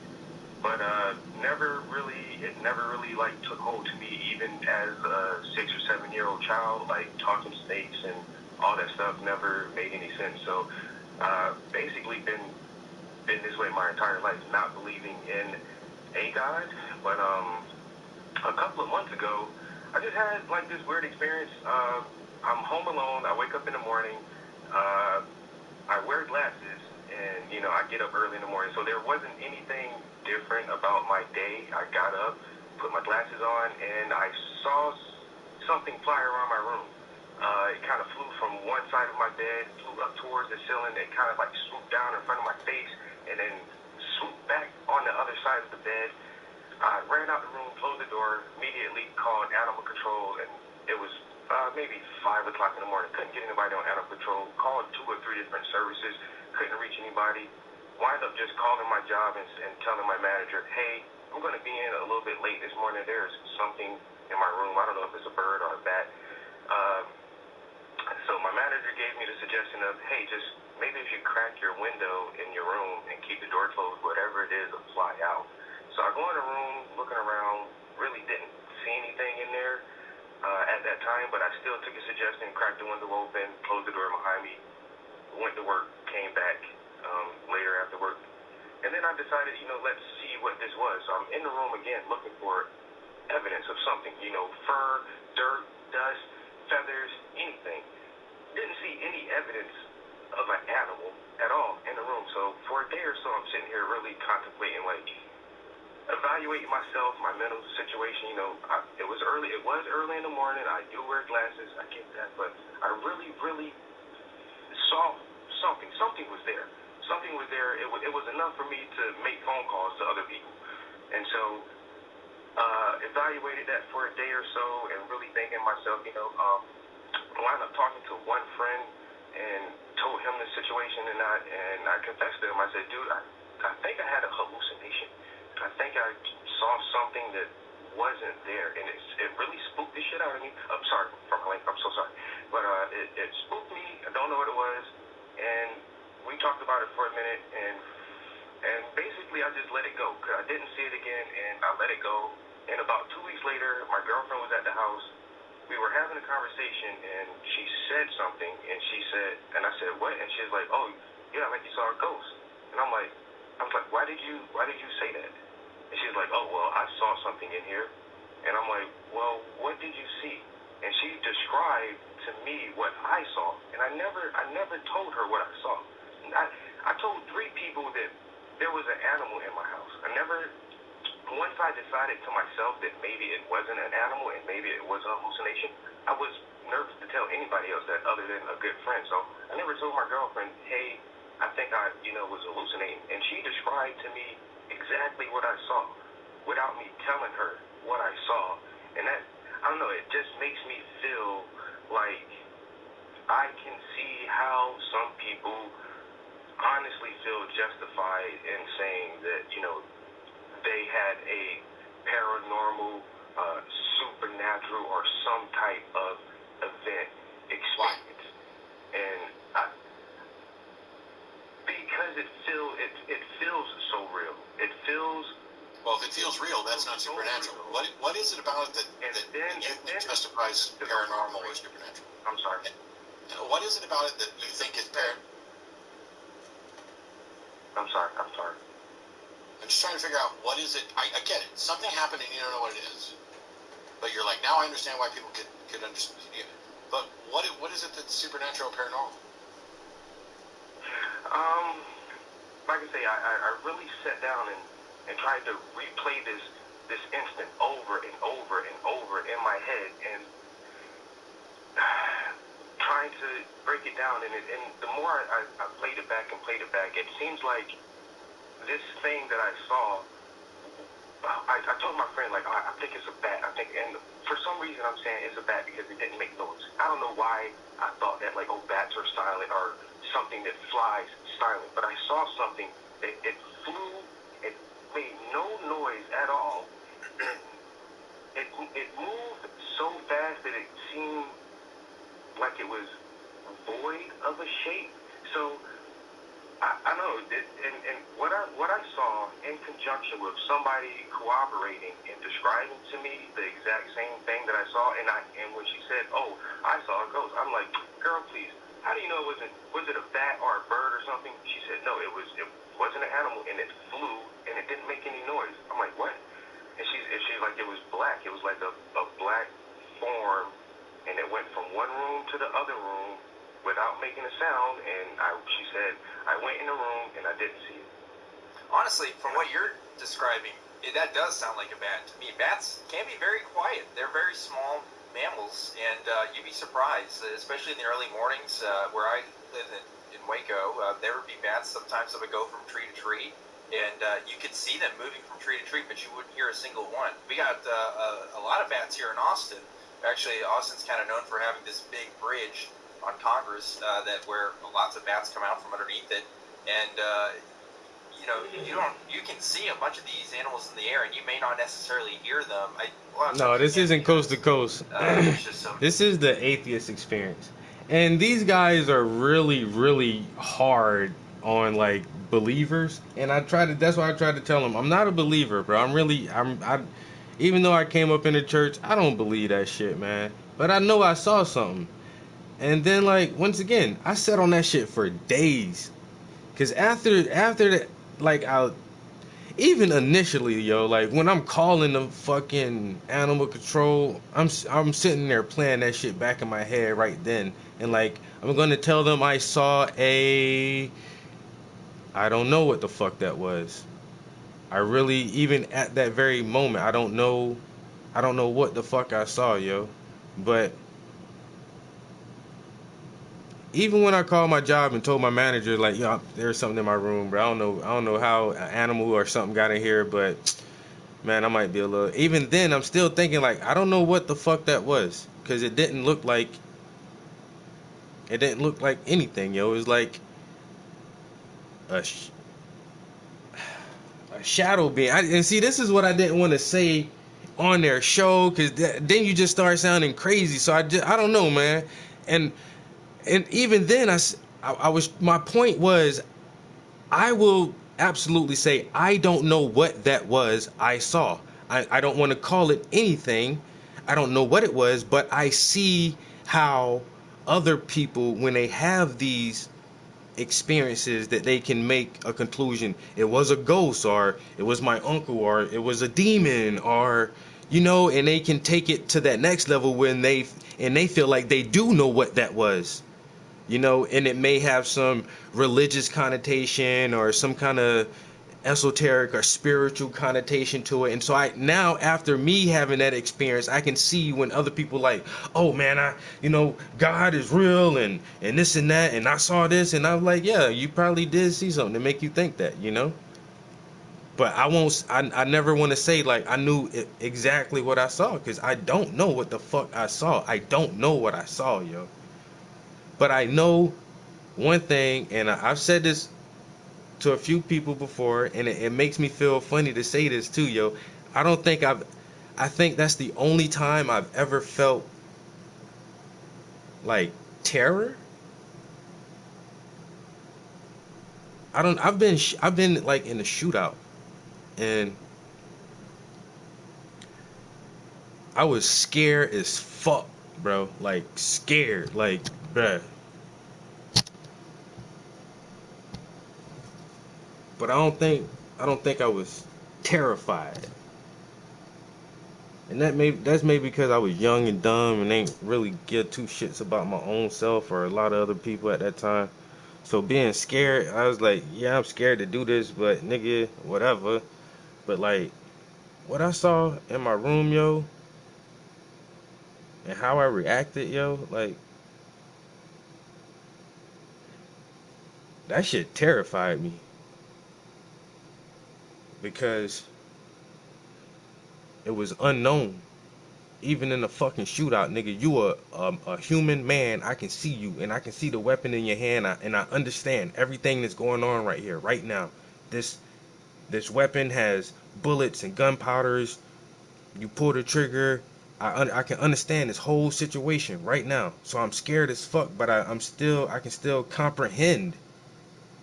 But it never really like took hold to me, even as a 6 or 7 year old child. Like talking snakes and all that stuff never made any sense. So basically been this way my entire life, not believing in a God. But a couple of months ago, I just had like this weird experience. I'm home alone. I wake up in the morning. I wear glasses, and I get up early in the morning. So there wasn't anything different about my day. I got up, put my glasses on, and I saw something fly around my room. It kind of flew from one side of my bed, flew up towards the ceiling, and kind of like swooped down in front of my face, and then swooped back on the other side of the bed. I ran out the room, closed the door, immediately called animal control, and it was maybe 5 o'clock in the morning. Couldn't get anybody on animal control. Called 2 or 3 different services. Couldn't reach anybody. Wind up just calling my job and telling my manager, hey, I'm going to be in a little bit late this morning. There's something in my room. I don't know if it's a bird or a bat. So my manager gave me the suggestion of, hey, just maybe if you crack your window in your room and keep the door closed, whatever it is will fly out. So I go in the room, looking around, really didn't see anything in there at that time, but I still took his suggestion, cracked the window open, closed the door behind me, went to work, came back later after work. And then I decided, let's see what this was. So I'm in the room again looking for evidence of something, fur, dirt, dust, feathers, anything. Didn't see any evidence of an animal at all in the room. So for a day or so, I'm sitting here really contemplating, evaluating myself, my mental situation. It was early in the morning. I do wear glasses. I get that, but I really, really saw something. Something was there. Something was there. It was enough for me to make phone calls to other people. And so evaluated that for a day or so and really thinking to myself, wound up talking to one friend and told him the situation, and I confessed to him. I said, dude, I think I had a hallucination. I think I saw something that wasn't there, and it really spooked the shit out of me. I'm sorry for my language. I'm so sorry, but it spooked me. I don't know what it was, and we talked about it for a minute, and basically I just let it go because I didn't see it again, and I let it go. And about 2 weeks later, my girlfriend was at the house. We were having a conversation, and she said something, and I said, what? And she was like, oh, yeah, like you saw a ghost. And I was like, why did you say that? And she was like, oh, well, I saw something in here. And I'm like, well, what did you see? And she described to me what I saw, and I never told her what I saw. I told 3 people that there was an animal in my house. Once I decided to myself that maybe it wasn't an animal and maybe it was a hallucination, I was nervous to tell anybody else that other than a good friend. So I never told my girlfriend, hey, I think I, was hallucinating. And she described to me exactly what I saw without me telling her what I saw. And that, I don't know, it just makes me feel like I can see how some people honestly feel justified in saying that, they had a paranormal, supernatural, or some type of event experience. And because it feels so real. It feels... Well, if it feels real, that's not supernatural. What is it about it that justifies paranormal or supernatural? I'm sorry. What is it about it that you think is paranormal? I'm sorry. I'm just trying to figure out what is it. I get it. Something happened and you don't know what it is. But you're like, now I understand why people could understand. But what is it that's supernatural or paranormal? Like I say, I really sat down and tried to replay this instant over and over and over in my head, and trying to break it down. And the more I played it back, it seems like this thing that I saw, I told my friend, I think it's a bat. And for some reason I'm saying it's a bat because it didn't make noise. I don't know why I thought that, bats are silent or something that flies silent. But I saw something that it flew, it made no noise at all. It moved so fast that it seemed like it was void of a shape. So I know, and what I saw in conjunction with somebody cooperating and describing to me the exact same thing that I saw, and when she said, oh, I saw a ghost, I'm like, girl, please, how do you know was it a bat or a bird or something? She said, no, it wasn't an animal, and it flew, and it didn't make any noise. I'm like, what? And she's like, it was black. It was like a black form, and it went from one room to the other room without making a sound, and she said, I went in the room and I didn't see it. Honestly, from what you're describing, that does sound like a bat to me. Bats can be very quiet. They're very small mammals, and you'd be surprised, especially in the early mornings where I live in in Waco, there would be bats. Sometimes that would go from tree to tree, and you could see them moving from tree to tree, but you wouldn't hear a single one. We got a lot of bats here in Austin. Actually, Austin's kind of known for having this big bridge on Congress where lots of bats come out from underneath it, and you can see a bunch of these animals in the air, and you may not necessarily hear them. No, this isn't coast to coast. It's just some, This is the atheist experience. And these guys are really, really hard on like believers. And that's why I tried to tell them, I'm not a believer, bro. Even though I came up in the church, I don't believe that shit, man. But I know I saw something. And then, like, once again, I sat on that shit for days. Cause after that, like, even initially, yo, like when I'm calling the fucking animal control, I'm sitting there playing that shit back in my head right then, and like I'm gonna tell them I saw I don't know what the fuck that was. I really, even at that very moment, I don't know what the fuck I saw, yo. But even when I called my job and told my manager, like, yo, there's something in my room, bro. I don't know how an animal or something got in here, but man, I might be a little. Even then, I'm still thinking, like, I don't know what the fuck that was, because it didn't look like anything, yo. It was like a shadow being. And see, this is what I didn't want to say on their show, because then you just start sounding crazy. So I don't know, man. And even then, my point was, I will absolutely say I don't know what that was I saw. I don't want to call it anything. I don't know what it was, but I see how other people, when they have these experiences, that they can make a conclusion. It was a ghost, or it was my uncle, or it was a demon, or and they can take it to that next level when they feel like they do know what that was. And it may have some religious connotation or some kind of esoteric or spiritual connotation to it. And so now, after me having that experience, I can see when other people like, oh man, God is real and this and that, and I saw this, and I'm like, yeah, you probably did see something to make you think that, But I never want to say like I knew exactly what I saw, because I don't know what the fuck I saw. I don't know what I saw, yo. But I know one thing, and I've said this to a few people before, and it makes me feel funny to say this too, yo. I think that's the only time I've ever felt like terror. I've been like in a shootout, and I was scared as fuck, bro. Like scared, like, bruh. But I don't think I was terrified. And that's maybe because I was young and dumb and ain't really give two shits about my own self or a lot of other people at that time. So being scared, I was like, yeah, I'm scared to do this, but nigga, whatever. But like, what I saw in my room, yo, and how I reacted, yo, like, that shit terrified me. Because it was unknown. Even in a fucking shootout, nigga, you a human man. I can see you, and I can see the weapon in your hand, and I understand everything that's going on right here, right now. This weapon has bullets and gunpowders. You pull the trigger. I can understand this whole situation right now. So I'm scared as fuck, but I can still comprehend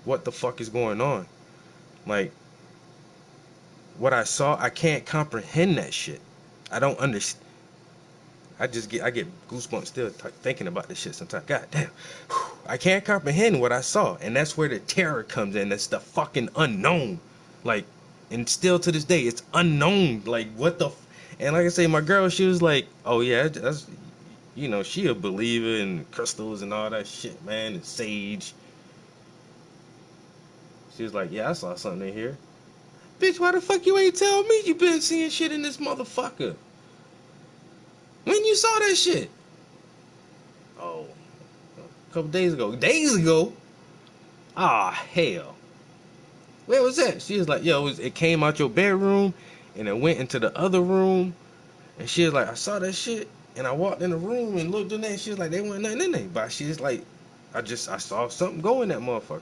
what the fuck is going on. Like, what I saw, I can't comprehend that shit. I don't understand. I get goosebumps still thinking about this shit sometimes. God damn. I can't comprehend what I saw. And that's where the terror comes in. That's the fucking unknown. Like, and still to this day, it's unknown. Like, what the and like I say, my girl, she was like, oh yeah, that's, she a believer in crystals and all that shit, man, and sage. She was like, yeah, I saw something in here. Bitch, why the fuck you ain't tell me you been seeing shit in this motherfucker? When you saw that shit? Oh, a couple days ago. Days ago? Ah, hell. Where was that? She was like, yo, it came out your bedroom and it went into the other room. And she was like, I saw that shit. And I walked in the room and looked in there. And she was like, there wasn't nothing in there. But she was like, I saw something go in that motherfucker.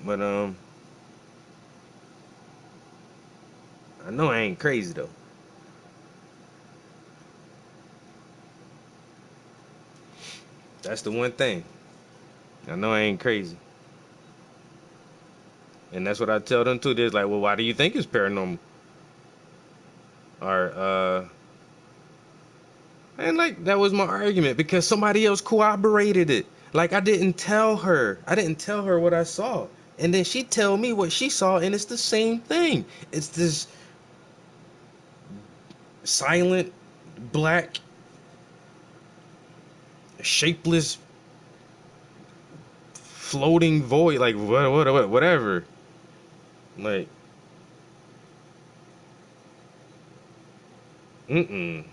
But I know I ain't crazy though. That's the one thing. I know I ain't crazy. And that's what I tell them too. They're like, well, why do you think it's paranormal? Or and like that was my argument because somebody else corroborated it. Like I didn't tell her. I didn't tell her what I saw. And then she tell me what she saw and it's the same thing. It's this silent black shapeless floating void, like whatever. Like, mm-mm.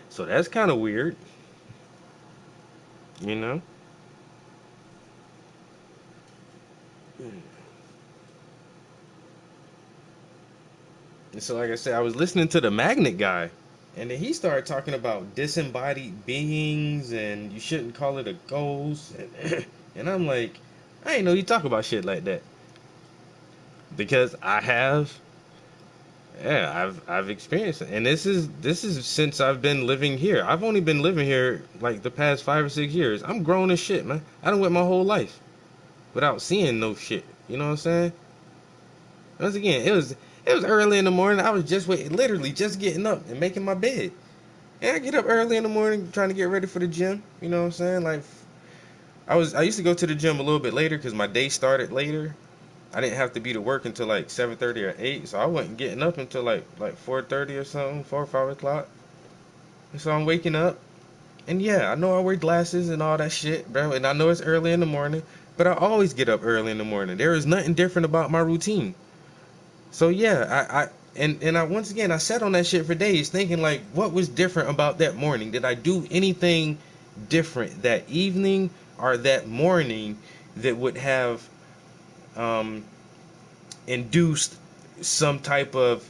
So that's kind of weird, you know? And so, like I said, I was listening to the Magnet guy, and then he started talking about disembodied beings, and you shouldn't call it a ghost. And I'm like, I ain't know you talk about shit like that. Because I have, yeah, I've experienced it. And this is since I've been living here. I've only been living here like the past 5 or 6 years. I'm grown as shit, man. I done went my whole life without seeing no shit. You know what I'm saying? Once again, it was early in the morning. I was just literally just getting up and making my bed. And I get up early in the morning trying to get ready for the gym. You know what I'm saying? Like I used to go to the gym a little bit later because my day started later. I didn't have to be to work until like 7:30 or 8, so I wasn't getting up until like 4:30 or something, 4 or 5 o'clock. And so I'm waking up, and yeah, I know I wear glasses and all that shit, bro. And I know it's early in the morning, but I always get up early in the morning. There is nothing different about my routine. So yeah, I once again I sat on that shit for days thinking like what was different about that morning? Did I do anything different that evening or that morning that would have um, induced some type of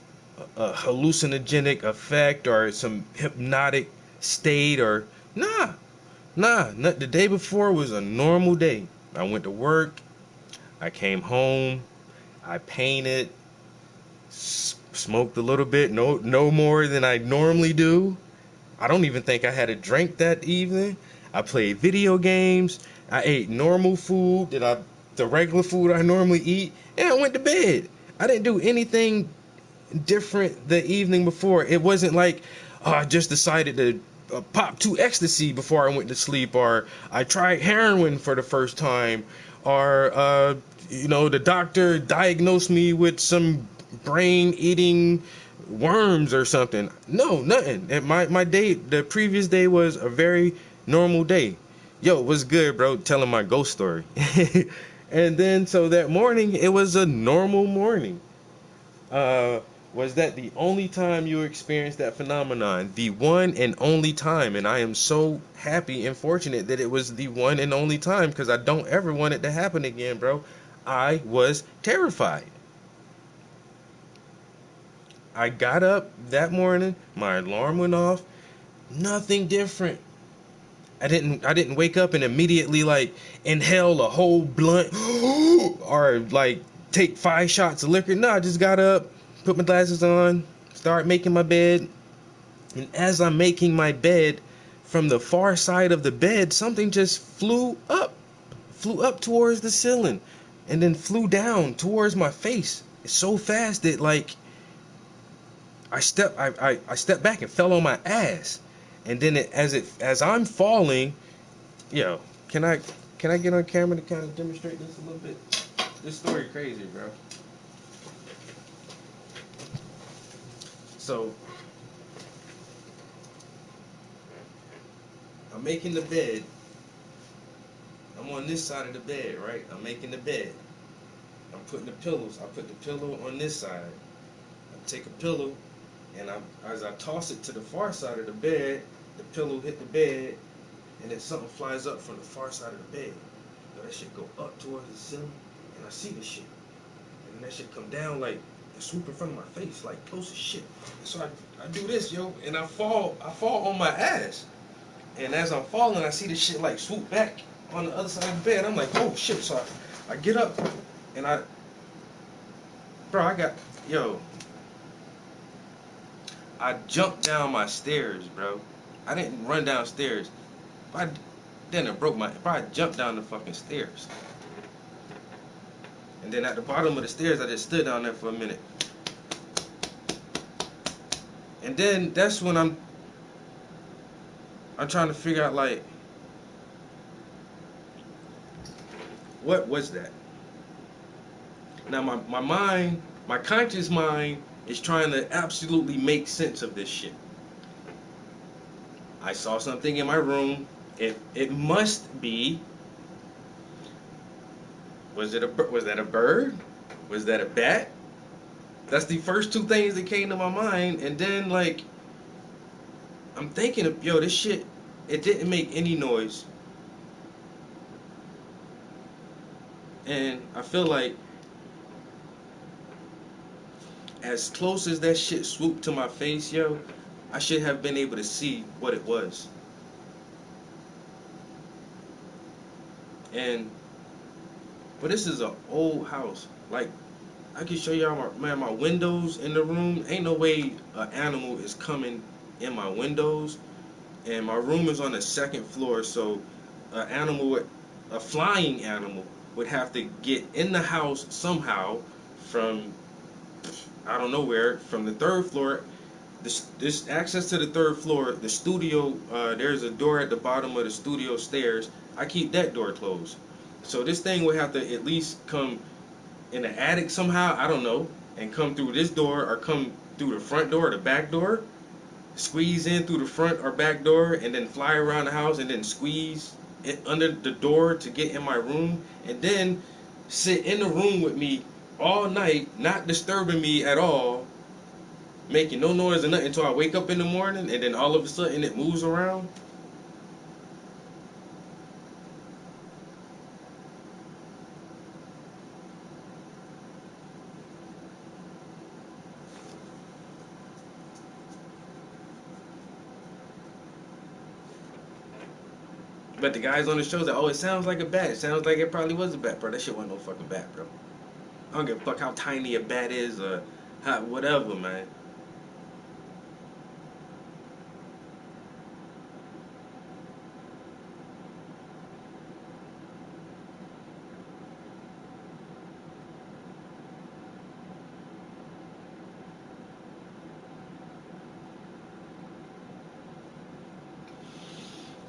hallucinogenic effect or some hypnotic state or the day before was a normal day. I went to work, I came home, I painted, smoked a little bit, no more than I normally do. I don't even think I had a drink that evening. I played video games. I ate normal food the regular food I normally eat, and I went to bed. I didn't do anything different the evening before. It wasn't like I just decided to pop 2 ecstasy before I went to sleep, or I tried heroin for the first time, or the doctor diagnosed me with some brain eating worms or something. No, nothing. And my day, the previous day was a very normal day. Yo, what's good, bro? Telling my ghost story. And then so that morning, it was a normal morning. Was that the only time you experienced that phenomenon? The one and only time. And I am so happy and fortunate that it was the one and only time because I don't ever want it to happen again, bro. I was terrified. I got up that morning, my alarm went off, nothing different. I didn't wake up and immediately like inhale a whole blunt or like take 5 shots of liquor. No, I just got up, put my glasses on, start making my bed. And as I'm making my bed, from the far side of the bed, something just flew up towards the ceiling and then flew down towards my face. It's so fast that like I stepped back and fell on my ass, and then as I'm falling, can I get on camera to kind of demonstrate this a little bit? This story crazy, bro. So I'm making the bed. I'm on this side of the bed, right? I'm making the bed. I'm putting the pillows. I put the pillow on this side. I take a pillow, and as I toss it to the far side of the bed, the pillow hit the bed, and then something flies up from the far side of the bed. Yo, that shit go up towards the ceiling, and I see the shit. And then that shit come down like and swoop in front of my face, like close as shit. So I do this, yo, and I fall on my ass. And as I'm falling, I see the shit like swoop back on the other side of the bed. I'm like, oh shit. So I get up and I jumped down my stairs, bro. I didn't run downstairs. Then I jumped down the fucking stairs. And then at the bottom of the stairs, I just stood down there for a minute. And then that's when I'm trying to figure out, like, what was that? Now my mind, my conscious mind is trying to absolutely make sense of this shit. I saw something in my room. It must be. Was that a bird? Was that a bat? That's the first two things that came to my mind. And then, like, I'm thinking of, yo, this shit, it didn't make any noise. And I feel like as close as that shit swooped to my face, yo, I should have been able to see what it was. But this is an old house. Like, I can show y'all my windows in the room. Ain't no way an animal is coming in my windows. And my room is on the second floor, so a flying animal would have to get in the house somehow from, I don't know where, from the third floor. This access to the third floor, the studio, there's a door at the bottom of the studio stairs. I keep that door closed. So this thing would have to at least come in the attic somehow, I don't know, and come through this door or come through the front door or the back door, squeeze in through the front or back door, and then fly around the house and then squeeze it under the door to get in my room, and then sit in the room with me all night, not disturbing me at all, making no noise or nothing until I wake up in the morning, and then all of a sudden it moves around. But the guys on the show that, oh, it sounds like a bat. It sounds like it probably was a bat, bro. That shit wasn't no fucking bat, bro. I don't give a fuck how tiny a bat is or how, whatever, man.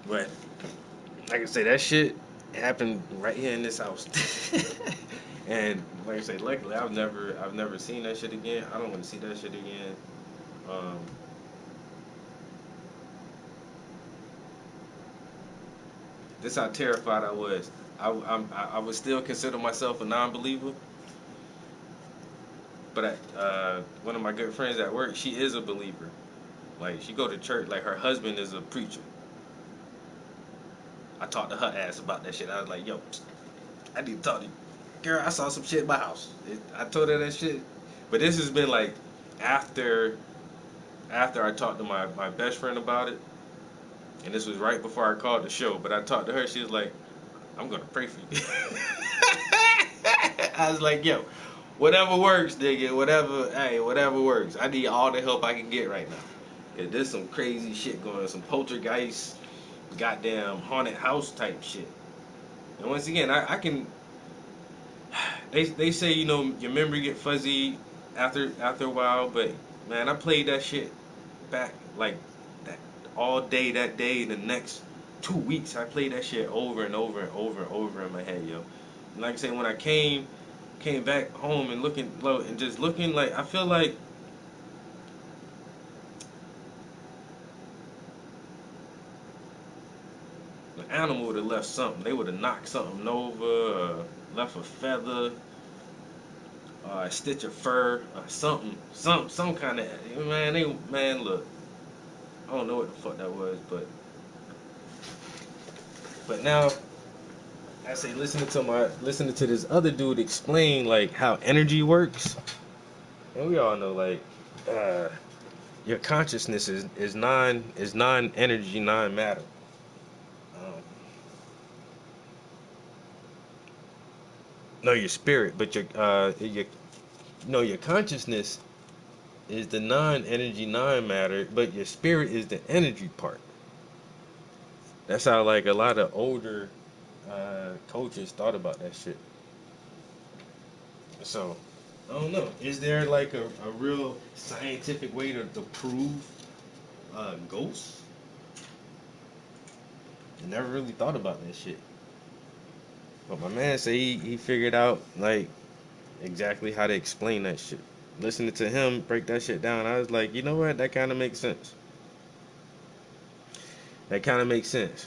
But like I say, that shit happened right here in this house. And like I say, luckily I've never seen that shit again. I don't want to see that shit again. This how terrified I was. I would still consider myself a non-believer. But one of my good friends at work, she is a believer. Like, she go to church. Like, her husband is a preacher. I talked to her ass about that shit. I was like, yo, I need to talk to you. Girl, I saw some shit in my house. I told her that shit. But this has been like after I talked to my best friend about it. And this was right before I called the show. But I talked to her. She was like, I'm going to pray for you. I was like, yo, whatever works, nigga. Whatever works. I need all the help I can get right now. Cause there's some crazy shit going on. Some poltergeist, goddamn haunted house type shit. And once again, I can. They say, you know, your memory get fuzzy after a while, but man, I played that shit back like that all day that day. The next 2 weeks, I played that shit over and over and over and over in my head, yo. And like I said, when I came back home and looking like, I feel like An animal would have left something. They would have knocked something over, left a feather, a stitch of fur, something, some kind of man. Man, look, I don't know what the fuck that was, but now I say listening to this other dude explain like how energy works, and we all know like your consciousness is non energy, non matter. Um, no, your spirit, but your no, your consciousness is the non energy, non matter, but your spirit is the energy part. That's how like a lot of older coaches thought about that shit. So I don't know. Is there like a real scientific way to prove ghosts? I never really thought about that shit. But my man said he figured out like exactly how to explain that shit. Listening to him break that shit down, I was like, you know what? That kind of makes sense. That kind of makes sense.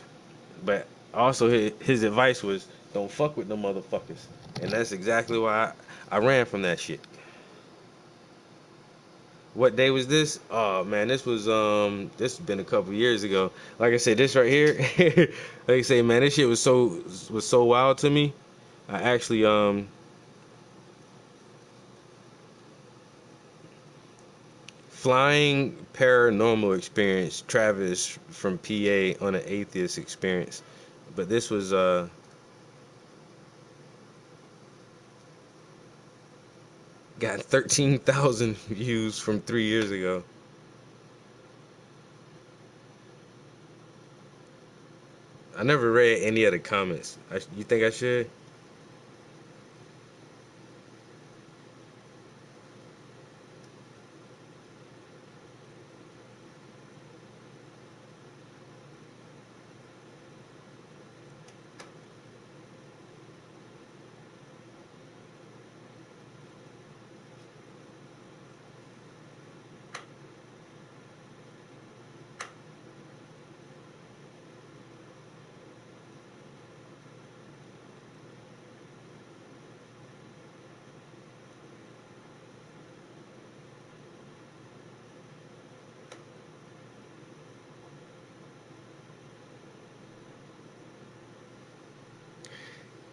But also his advice was don't fuck with them motherfuckers, and that's exactly why I ran from that shit. What day was this? Oh man, this has been a couple years ago. Like I said, this right here, like I say, man, this shit was so wild to me. I actually flying paranormal experience. Travis from PA on an atheist experience, but this was got 13,000 views from 3 years ago. I never read any of the comments. You think I should?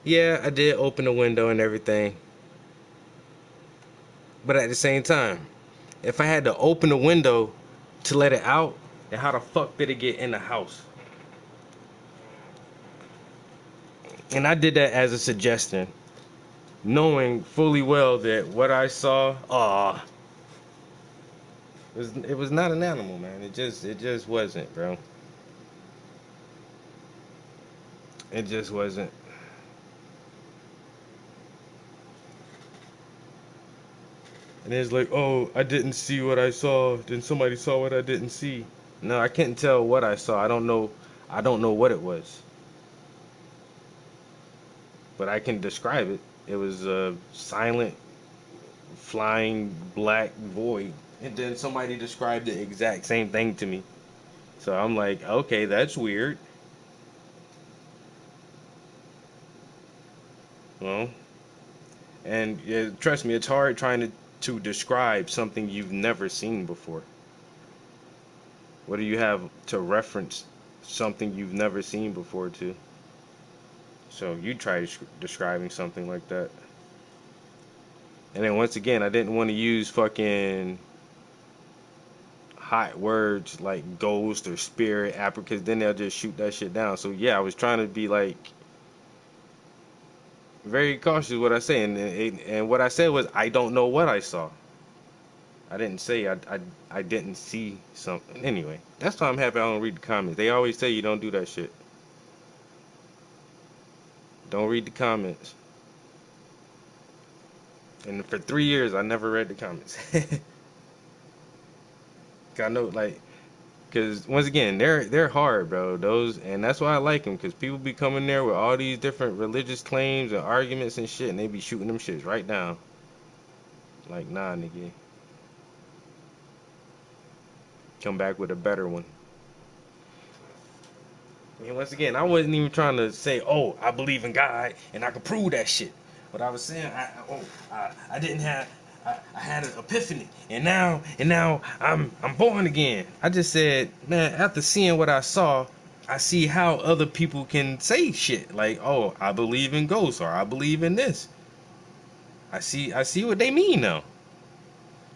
Yeah, I did open the window and everything. But at the same time, if I had to open the window to let it out, then how the fuck did it get in the house? And I did that as a suggestion, knowing fully well that what I saw, it was not an animal, man. It just wasn't, bro. It just wasn't. And it's like, oh, I didn't see what I saw. Then somebody saw what I didn't see. No, I couldn't tell what I saw. I don't know. I don't know what it was, but I can describe it. It was a silent, flying black void. And then somebody described the exact same thing to me. So I'm like, okay, that's weird. Well, and yeah, trust me, it's hard trying to describe something you've never seen before. What do you have to reference something you've never seen before to? So you try describing something like that. And then once again, I didn't want to use fucking hot words like ghost or spirit, because then they'll just shoot that shit down. So yeah, I was trying to be like very cautious with what I say, and what I said was I don't know what I saw. I didn't say I didn't see something. Anyway, that's why I'm happy I don't read the comments. They always say you don't do that shit. Don't read the comments. And for 3 years, I never read the comments. I know, like, cause once again, they're hard, bro. Those, and that's why I like them, cause people be coming there with all these different religious claims and arguments and shit, and they be shooting them shits right down. Like, nah, nigga, come back with a better one. I mean, once again, I wasn't even trying to say, oh, I believe in God and I can prove that shit. But I was saying, I didn't have, I had an epiphany, and now I'm born again. I just said, man, after seeing what I saw, I see how other people can say shit like, oh, I believe in ghosts or I believe in this. I see what they mean now.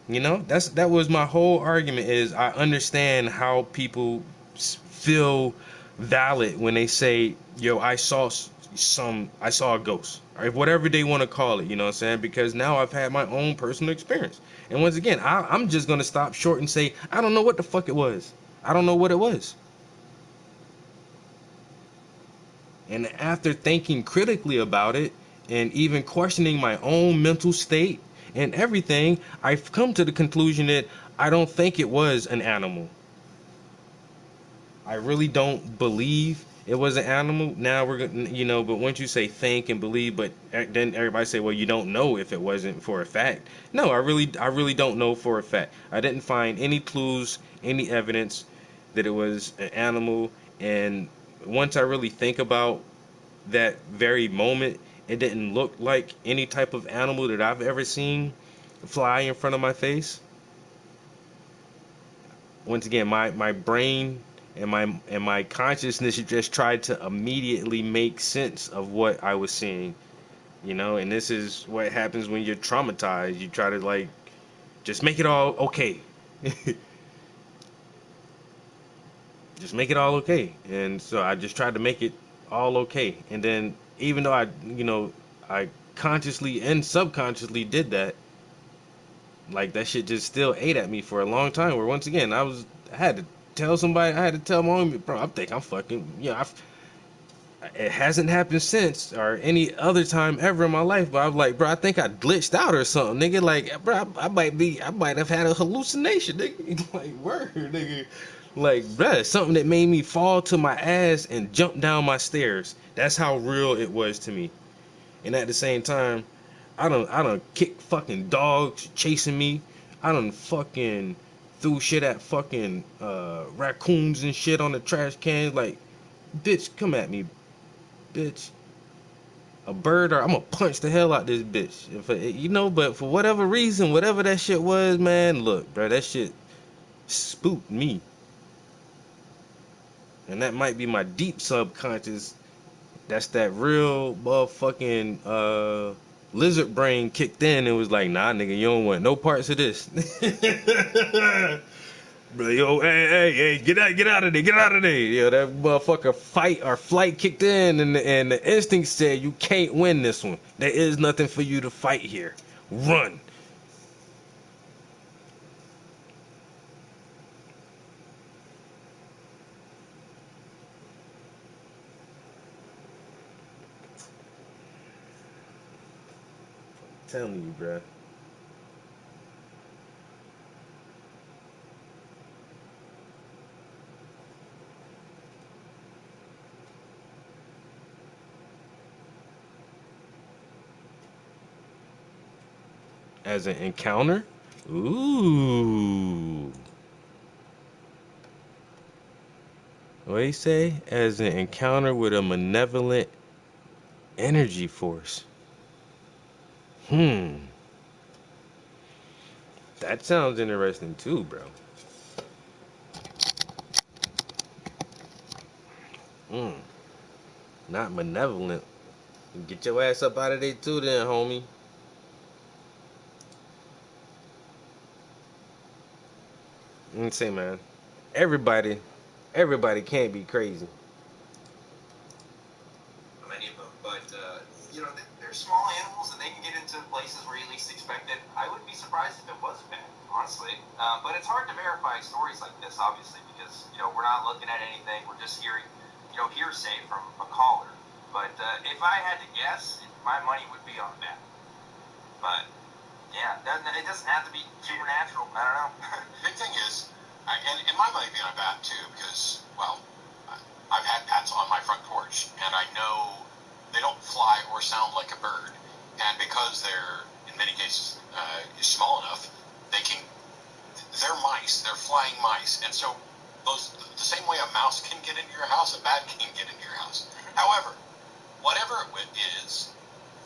You know, that was my whole argument. Is I understand how people feel valid when they say, "Yo, I saw a ghost," or whatever they want to call it. You know what I'm saying? Because now I've had my own personal experience, and once again, I'm just gonna stop short and say, I don't know what the fuck it was. I don't know what it was. And after thinking critically about it and even questioning my own mental state and everything, I've come to the conclusion that I don't think it was an animal. I really don't believe it was an animal. Now we're gonna, but once you say think and believe, but then everybody say, well, you don't know if it wasn't for a fact. No, I really don't know for a fact. I didn't find any clues, any evidence that it was an animal. And once I really think about that very moment, it didn't look like any type of animal that I've ever seen fly in front of my face. Once again, my brain and my consciousness just tried to immediately make sense of what I was seeing, and this is what happens when you're traumatized. You try to like just make it all okay. Just make it all okay. And so I just tried to make it all okay. And then even though I consciously and subconsciously did that, like that shit just still ate at me for a long time. Where once again I had to tell somebody, I had to tell my mom, bro, I think I'm fucking, it hasn't happened since or any other time ever in my life. But I'm like, bro, I think I glitched out or something, nigga. Like, bro, I might have had a hallucination, nigga. Like, word, nigga. Like, bruh, something that made me fall to my ass and jump down my stairs. That's how real it was to me. And at the same time, I done kick fucking dogs chasing me. I done fucking threw shit at fucking raccoons and shit on the trash cans. Like, bitch, come at me, bitch. A bird, or I'm gonna punch the hell out this bitch. But for whatever reason, whatever that shit was, man, look, bro, that shit spooked me. And that might be my deep subconscious. That's that real motherfucking lizard brain kicked in and was like, nah, nigga, you don't want no parts of this. Bro, yo, hey, get out of there, get out of there. Yo, that motherfucker fight or flight kicked in, and the instinct said, you can't win this one. There is nothing for you to fight here. Run. I'm telling you, bro. As an encounter? Ooh. What do you say? As an encounter with a malevolent energy force. That sounds interesting too, bro. Not malevolent. Get your ass up out of there too then, homie. Let me say, man, everybody can't be crazy. Many of them, but they're small animals and they can get into places where you least expect it. I wouldn't be surprised if it was a bat, honestly. But it's hard to verify stories like this, obviously, because we're not looking at anything. We're just hearing hearsay from a caller. But if I had to guess, my money would be on that. But yeah, it doesn't have to be supernatural. I don't know. Big thing is, and my money be on a bat too, because, well, I've had bats on my front porch, and I know they don't fly or sound like a bird. And because they're, in many cases, small enough, they're mice. They're flying mice. And so the same way a mouse can get into your house, a bat can get into your house. However, whatever it is,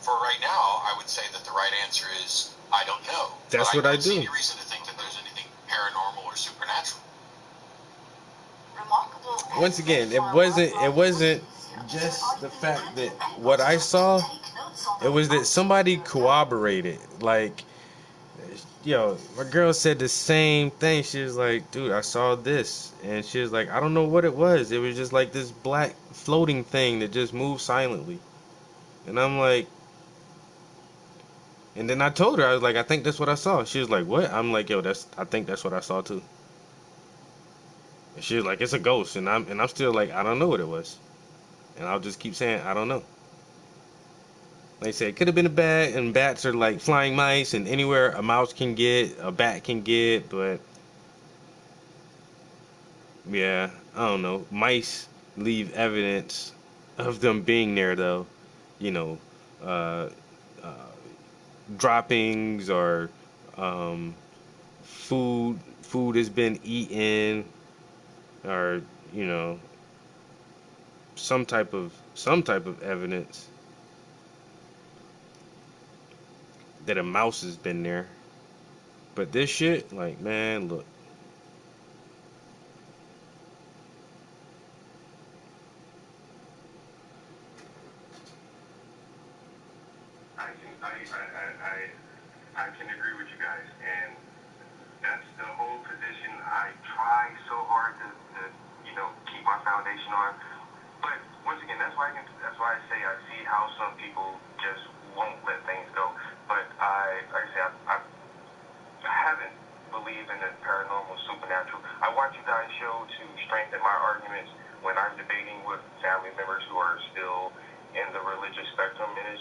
for right now, I would say that the right answer is I don't know. That's but what I don't see do. any reason to think that there's anything paranormal or supernatural. Once again, it wasn't just the fact that what I saw, it was that somebody corroborated. Like, yo, my girl said the same thing. She was like, dude, I saw this. And she was like, I don't know what it was. It was just like this black floating thing that just moved silently. And I'm like, and then I told her, I was like, I think that's what I saw. She was like, what? I'm like, yo, I think that's what I saw too. And she was like, it's a ghost. And I'm still like, I don't know what it was. And I'll just keep saying, I don't know. Like I said, it could have been a bat, and bats are like flying mice, and anywhere a mouse can get, a bat can get, but yeah, I don't know. Mice leave evidence of them being there, though. You know, uh, uh, droppings or um, food has been eaten, or you know, some type of evidence that a mouse has been there. But this shit, like, man, look. I can agree with you guys, and that's the whole position I try so hard to keep my foundation on. But once again, that's why I say I see how some people just won't let things go. But like I say, I haven't believed in the paranormal, supernatural. I watch you guys show to strengthen my arguments when I'm debating with family members who are still in the religious spectrum, and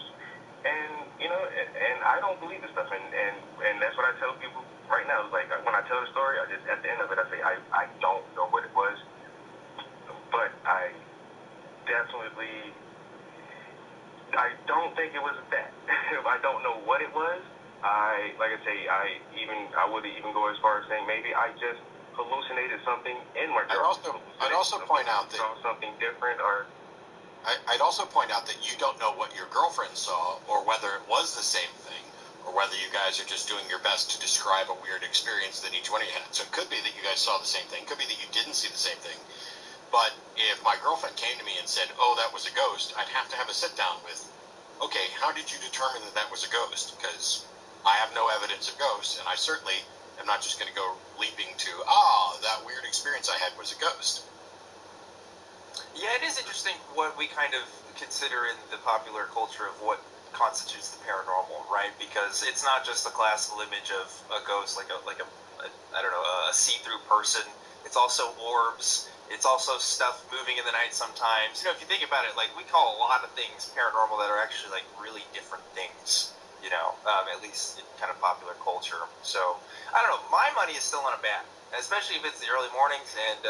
I don't believe this stuff, and that's what I tell people right now. It's like when I tell the story, I just at the end of it, I say I don't know what it was, but I definitely don't think it was that. I don't know what it was. I would even go as far as saying maybe I just hallucinated something in my girl. I'd also point out that saw something different, or I'd also point out that you don't know what your girlfriend saw, or whether it was the same thing, or whether you guys are just doing your best to describe a weird experience that each one of you had. So it could be that you guys saw the same thing. It could be that you didn't see the same thing. But if my girlfriend came to me and said, oh, that was a ghost, I'd have to have a sit down with, okay, how did you determine that that was a ghost? Because I have no evidence of ghosts, and I certainly am not just going to go leaping to, that weird experience I had was a ghost. Yeah, it is interesting what we kind of consider in the popular culture of what constitutes the paranormal, right? Because it's not just the classical image of a ghost, like a I don't know, a see-through person. It's also orbs. It's also stuff moving in the night sometimes. If you think about it, like we call a lot of things paranormal that are actually like really different things. At least in kind of popular culture. So I don't know. My money is still on a bat, especially if it's the early mornings and.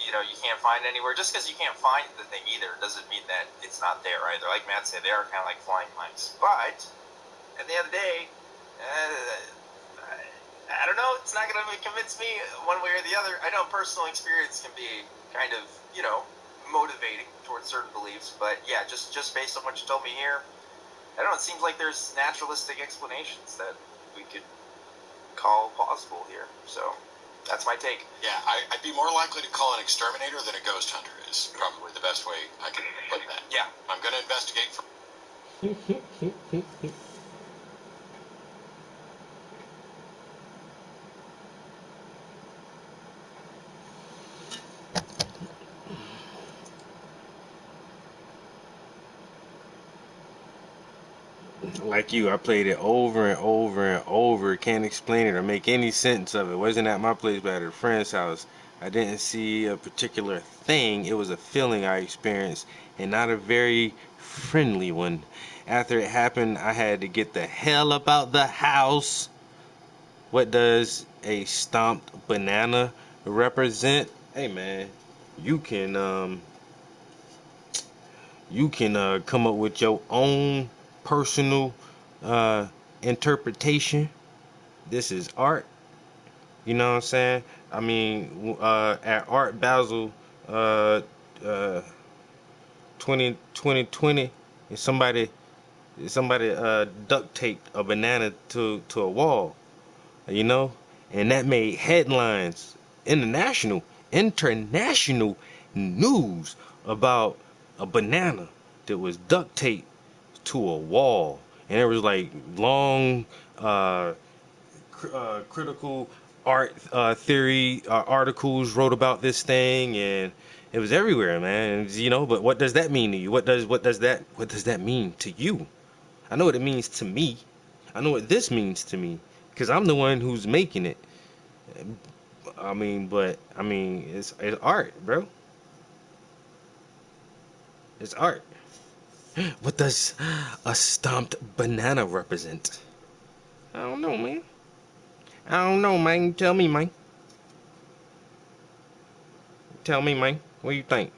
You can't find it anywhere. Just because you can't find the thing either doesn't mean that it's not there either. Like Matt said, they are kind of like flying mice. But at the end of the day, I don't know. It's not going to convince me one way or the other. I know personal experience can be kind of, motivating towards certain beliefs. But yeah, just based on what you told me here, I don't know. It seems like there's naturalistic explanations that we could call plausible here. So. That's my take. Yeah, I'd be more likely to call an exterminator than a ghost hunter is probably the best way I can put that. Yeah. I'm going to investigate for... Like you, I played it over and over and over. Can't explain it or make any sense of it. Wasn't at my place, but at a friend's house. I didn't see a particular thing. It was a feeling I experienced, and not a very friendly one. After it happened, I had to get the hell up out the house. What does a stomped banana represent? Hey man, you can come up with your own personal interpretation. This is art. You know what I'm saying? I mean, at Art Basel, uh, uh, 2020, and somebody duct taped a banana to a wall, you know, and that made headlines, international news about a banana that was duct taped to a wall, and there was like long critical art theory articles wrote about this thing, and it was everywhere, man. And, you know, but what does that mean to you? What does that mean to you? I know what it means to me. I know what this means to me because I'm the one who's making it. But it's art, bro. It's art. What does a stomped banana represent? I don't know, man. I don't know, man. Tell me, man. Tell me, man. What do you think?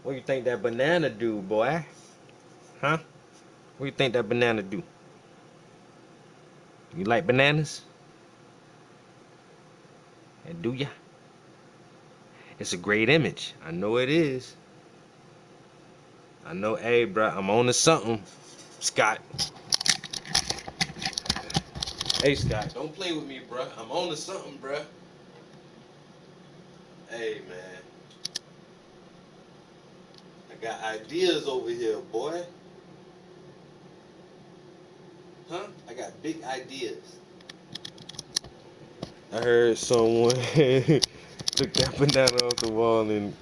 What do you think that banana do, boy? Huh? What do you think that banana do? You like bananas? And do ya? It's a great image. I know it is. I know, hey, bro, I'm on to something. Scott. Hey, Scott, don't play with me, bro. I'm on to something, bro. Hey, man. I got ideas over here, boy. Huh? I got big ideas. I heard someone took that banana off the wall in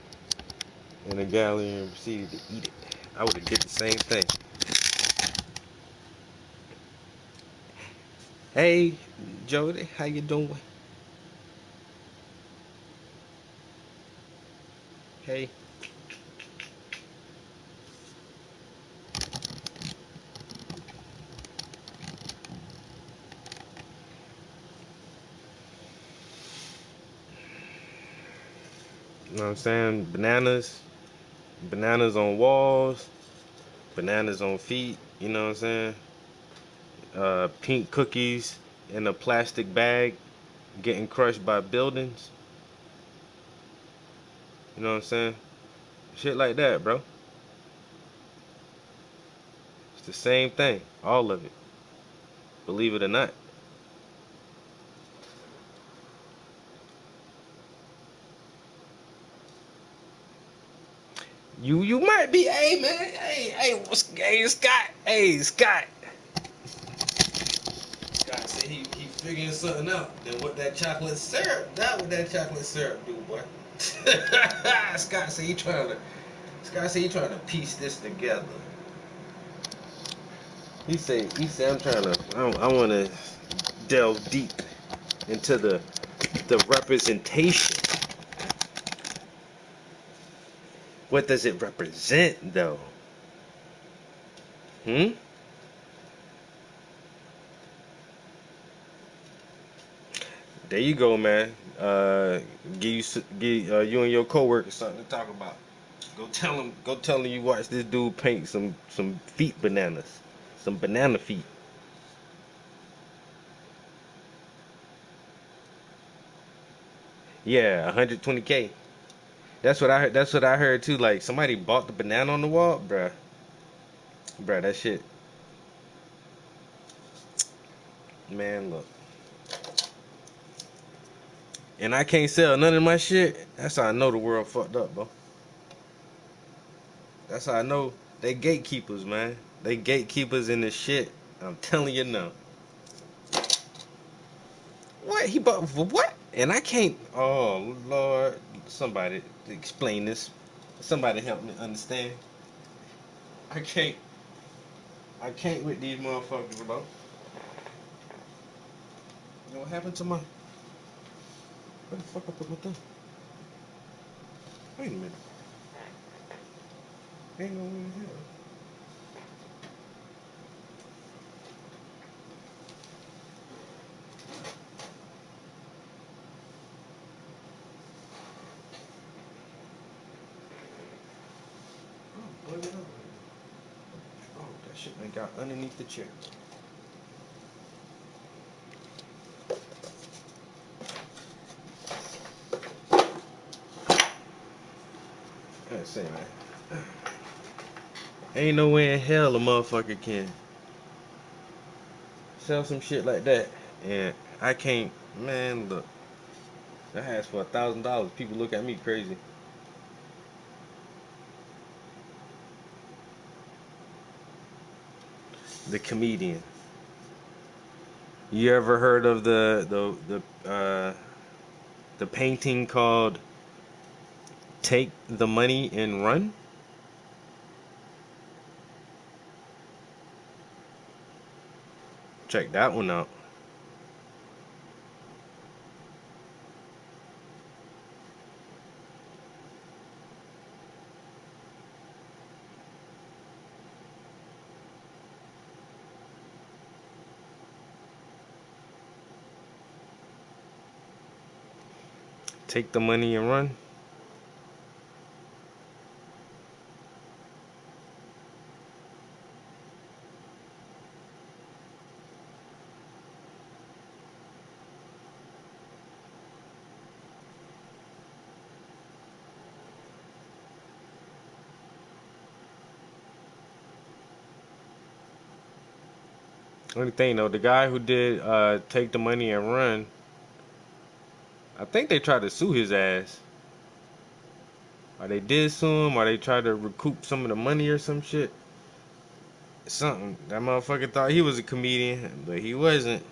a gallery and proceeded to eat it. I would have did the same thing. Hey, Jody, how you doing? Hey. You know what I'm saying? Bananas on walls, bananas on feet, you know what I'm saying? Pink cookies in a plastic bag getting crushed by buildings, you know what I'm saying? Shit like that, bro. It's the same thing, all of it. Believe it or not. You might be, hey man, hey Scott, hey Scott. Scott said he figuring something out. Then what that chocolate syrup? What that chocolate syrup do, boy? Scott said he trying to piece this together. He said I'm trying to I want to delve deep into the representation. What does it represent though? Hmm? There you go, man. Give you and your coworker something to talk about. Go tell him you watch this dude paint some feet bananas. Some banana feet. Yeah, 120K. That's what I heard. That's what I heard too. Like somebody bought the banana on the wall, bruh. Bruh, that shit. Man, look. And I can't sell none of my shit. That's how I know the world fucked up, bro. That's how I know they gatekeepers, man. They gatekeepers in this shit. I'm telling you now. What he bought for what? And I can't. Oh Lord, somebody explain this. Somebody help me understand. I can't. I can't with these motherfuckers, bro. You know what happened to my? Where the fuck I put my thing? Wait a minute. Ain't no way in hell. Oh, plug it up. Oh, that shit ain't got underneath the chair. Let's see, man. Ain't no way in hell a motherfucker can sell some shit like that. And I can't, man, look. That has for $1,000. People look at me crazy. The comedian. You ever heard of the painting called "Take the Money and Run"? Check that one out. Take the money and run. Only thing though, the guy who did take the money and run, I think they tried to sue his ass. Or they did sue him, or they tried to recoup some of the money or some shit. Something. That motherfucker thought he was a comedian, but he wasn't.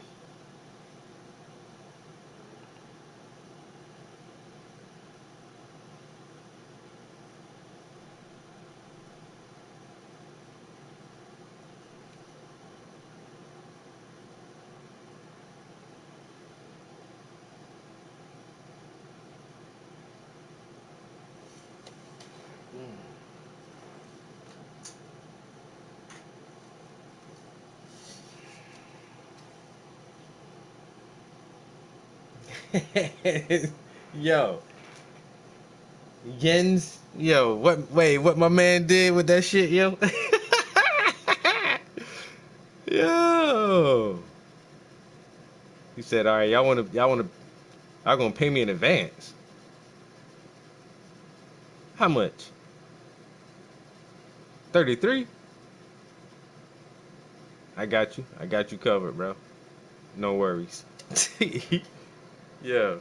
Yo, Jens, yo, what? Wait, what my man did with that shit, yo? Yo, he said, "All right, y'all gonna pay me in advance. How much? 33? I got you covered, bro. No worries." Yeah.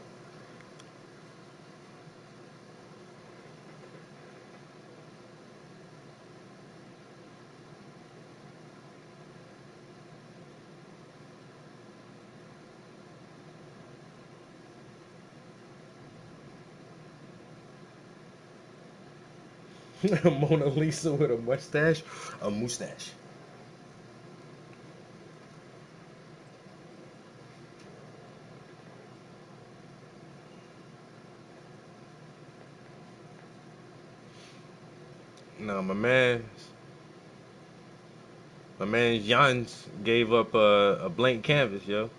Mona Lisa with a mustache, a mustache. No, my man Jans gave up a blank canvas, yo.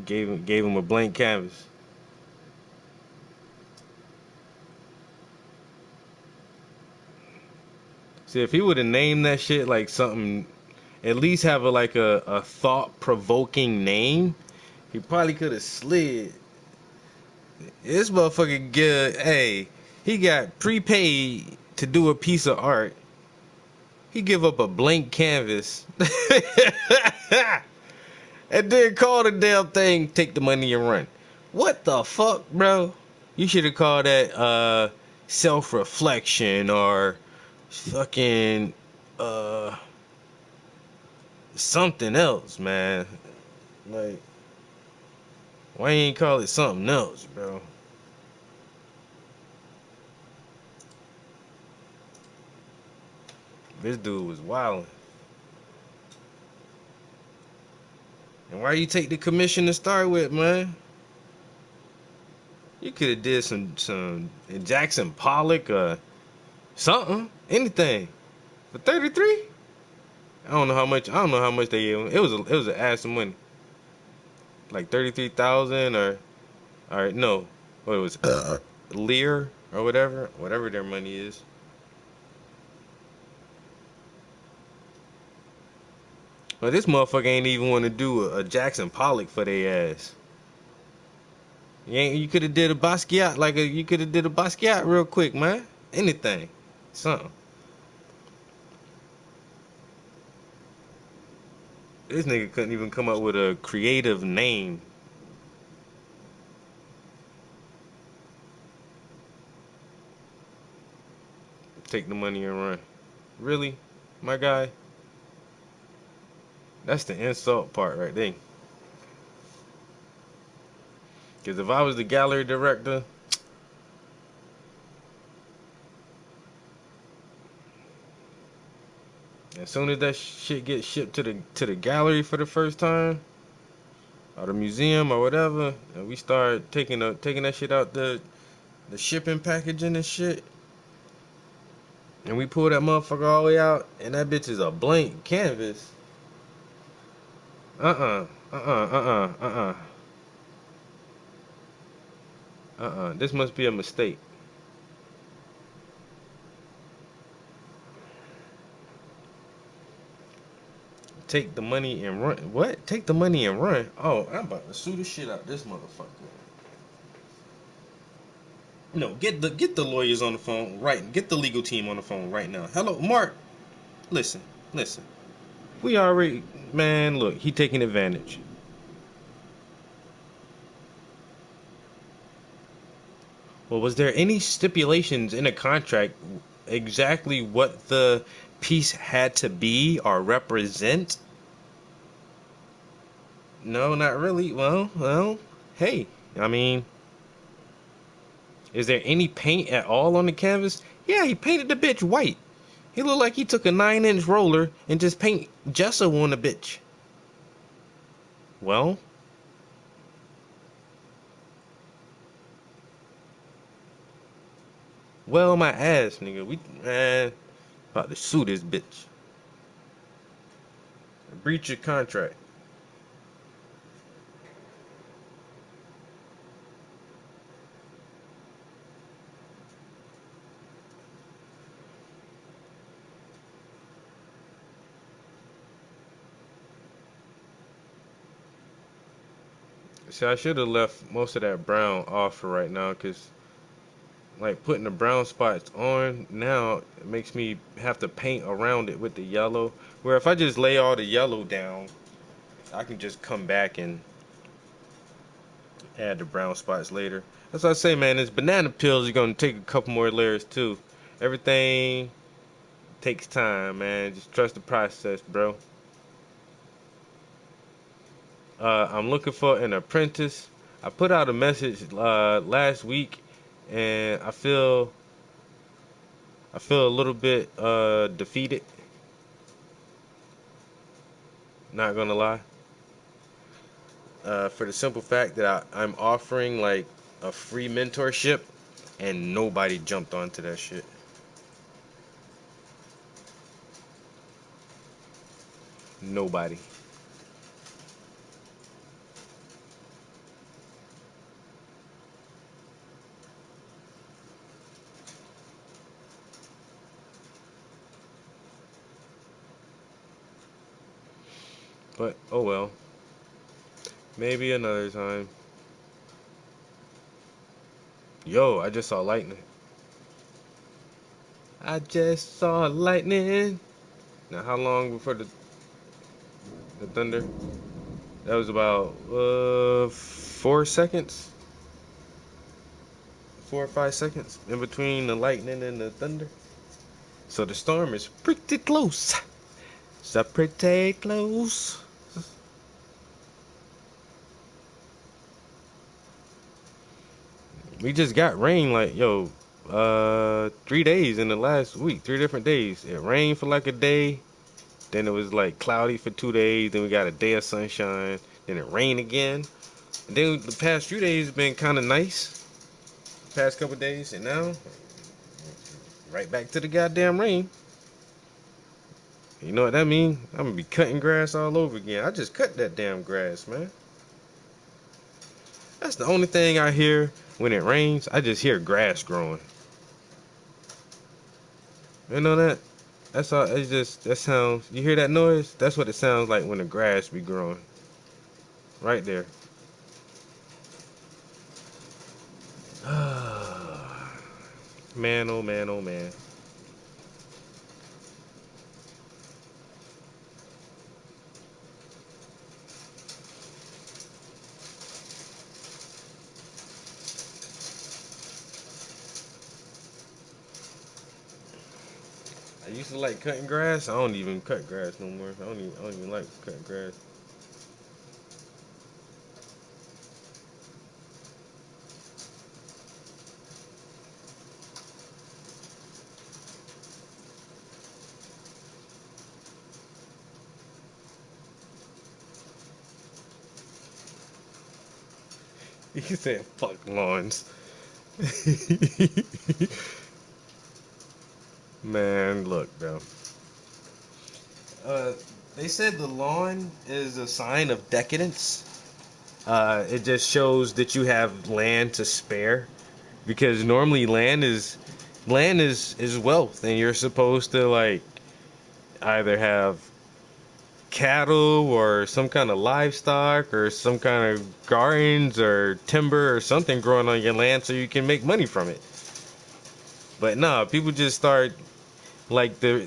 Gave him a blank canvas. See, if he would have named that shit like something, at least have a thought provoking name, he probably could have slid. This motherfucker hey, he got prepaid to do a piece of art. He give up a blank canvas. And then call the damn thing, take the money and run. What the fuck, bro? You should have called that self-reflection or fucking something else, man. Like, why you ain't call it something else, bro? This dude was wildin'. And why you take the commission to start with, man? You could have did some Jackson Pollock or something, anything. For 33? I don't know how much. I don't know how much they gave him. It was an ass of money. Like 33,000 or no, what it was Lear or whatever their money is. But this motherfucker ain't even want to do a Jackson Pollock for their ass. You could have did a Basquiat you could have did a Basquiat real quick, man. Anything, something. This nigga couldn't even come up with a creative name. Take the money and run. Really, my guy? That's the insult part right there. Because if I was the gallery director, as soon as that shit gets shipped to the gallery for the first time, or the museum or whatever, and we start taking that shit out the shipping packaging and shit, and we pull that motherfucker all the way out, and that bitch is a blank canvas. This must be a mistake. Take the money and run. What? Take the money and run? Oh, I'm about to sue the shit out this motherfucker. No, get the lawyers on the phone right. Get the legal team on the phone right now. Hello, Mark. Listen. We already, man. Look, he taking advantage. Well, was there any stipulations in a contract exactly what the piece had to be or represent? No, not really. Well, hey, I mean, is there any paint at all on the canvas? Yeah, he painted the bitch white. He looked like he took a 9-inch roller and just paint gesso on the bitch. Well, my ass, nigga. We, man, about to sue this bitch. Breach your contract. See, I should have left most of that brown off for right now, because like putting the brown spots on now it makes me have to paint around it with the yellow. Where if I just lay all the yellow down, I can just come back and add the brown spots later. That's what I say, man. This banana peels are gonna take a couple more layers too. Everything takes time, man. Just trust the process, bro. I'm looking for an apprentice. I put out a message last week, and I feel a little bit defeated. Not gonna lie. For the simple fact that I'm offering like a free mentorship, and nobody jumped onto that shit. Nobody. But oh well. Maybe another time. Yo, I just saw lightning. I just saw lightning. Now, how long before the thunder? That was about 4 seconds, 4 or 5 seconds in between the lightning and the thunder. So the storm is pretty close. It's pretty close. We just got rain like 3 days in the last week, 3 different days. It rained for like a day, then it was like cloudy for 2 days, then we got a day of sunshine, then it rained again. And then the past few days been kind of nice, past couple days, and now right back to the goddamn rain. You know what that mean? I'm gonna be cutting grass all over again. I just cut that damn grass, man. That's the only thing I hear when it rains. I just hear grass growing. You know that? That's all. It's just that sounds. You hear that noise? That's what it sounds like when the grass be growing. Right there. Man, oh man, oh man. I used to like cutting grass. I don't even cut grass no more. I don't even like cutting grass. You said fuck lawns. Man, look, bro. Uh, they said the lawn is a sign of decadence. It just shows that you have land to spare, because normally land is wealth, and you're supposed to like either have cattle or some kind of livestock or some kind of gardens or timber or something growing on your land so you can make money from it. But nah, people just start like the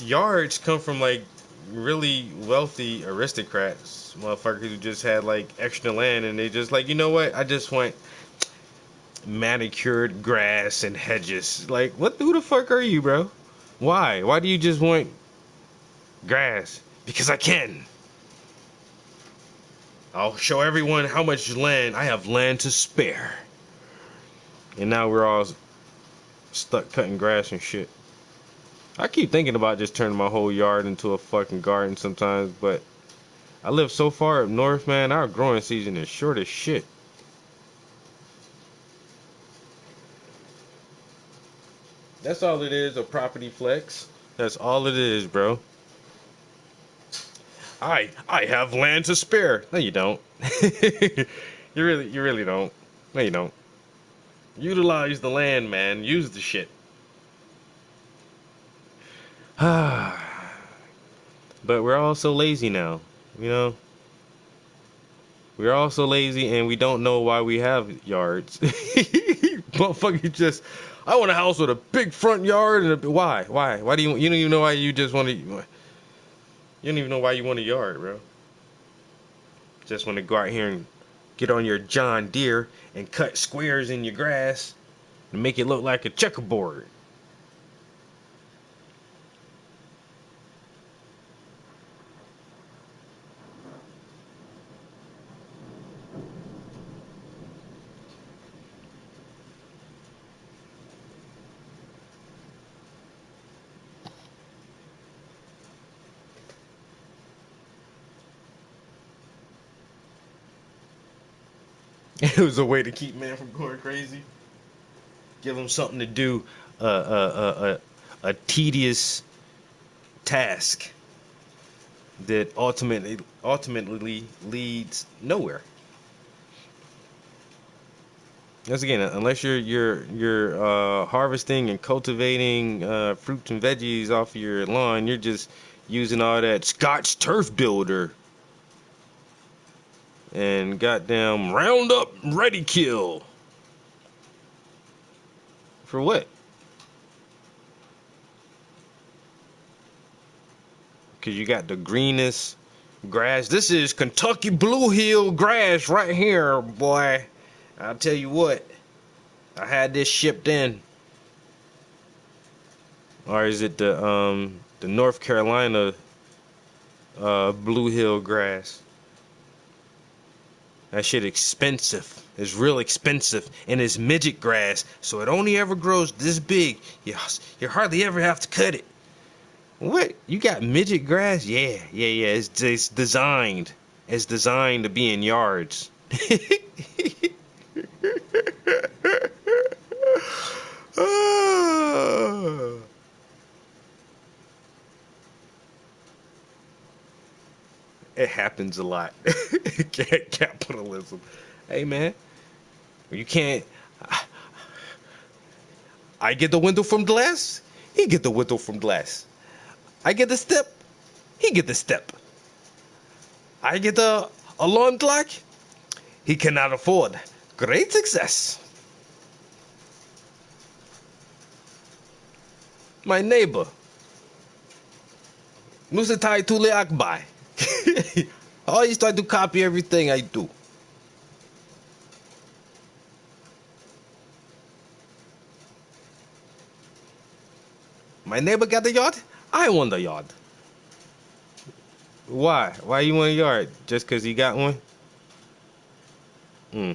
yards come from like really wealthy aristocrats, motherfuckers who just had like extra land, and they just like, you know what? I just want manicured grass and hedges. Like, who the fuck are you, bro? Why? Why do you just want grass? Because I can. I'll show everyone how much land I have land to spare. And now we're all stuck cutting grass and shit. I keep thinking about just turning my whole yard into a fucking garden sometimes, but I live so far up north, man. Our growing season is short as shit. That's all it is, a property flex. That's all it is, bro. I have land to spare. No, you don't. You really don't. No, you don't. Utilize the land, man. Use the shit. But we're all so lazy now, you know? We're all so lazy and we don't know why we have yards. Motherfucker just, I want a house with a big front yard and why? Why do you don't even know why you just want to, you don't even know why you want a yard, bro. Just want to go out here and get on your John Deere and cut squares in your grass and make it look like a checkerboard. It was a way to keep man from going crazy. Give him something to do, a tedious task that ultimately leads nowhere. Once again, unless you're harvesting and cultivating fruits and veggies off of your lawn, you're just using all that Scotch turf builder and goddamn Roundup Ready Kill. For what? Because you got the greenest grass. This is Kentucky Blue Hill grass right here, boy. I'll tell you what. I had this shipped in. Or is it the North Carolina Blue Hill grass? That shit expensive. It's real expensive. And it's midget grass. So it only ever grows this big. You hardly ever have to cut it. What? You got midget grass? Yeah. It's designed. It's designed to be in yards. It happens a lot. Capitalism. Hey, man. You can't. I get the window from glass. He get the window from glass. I get the step. He get the step. I get a lawn clock. He cannot afford. Great success. My neighbor. Nusatai Tule Akbai. Always try to copy everything I do. My neighbor got a yard? I want a yard. Why? Why you want a yard? Just because he got one? Hmm.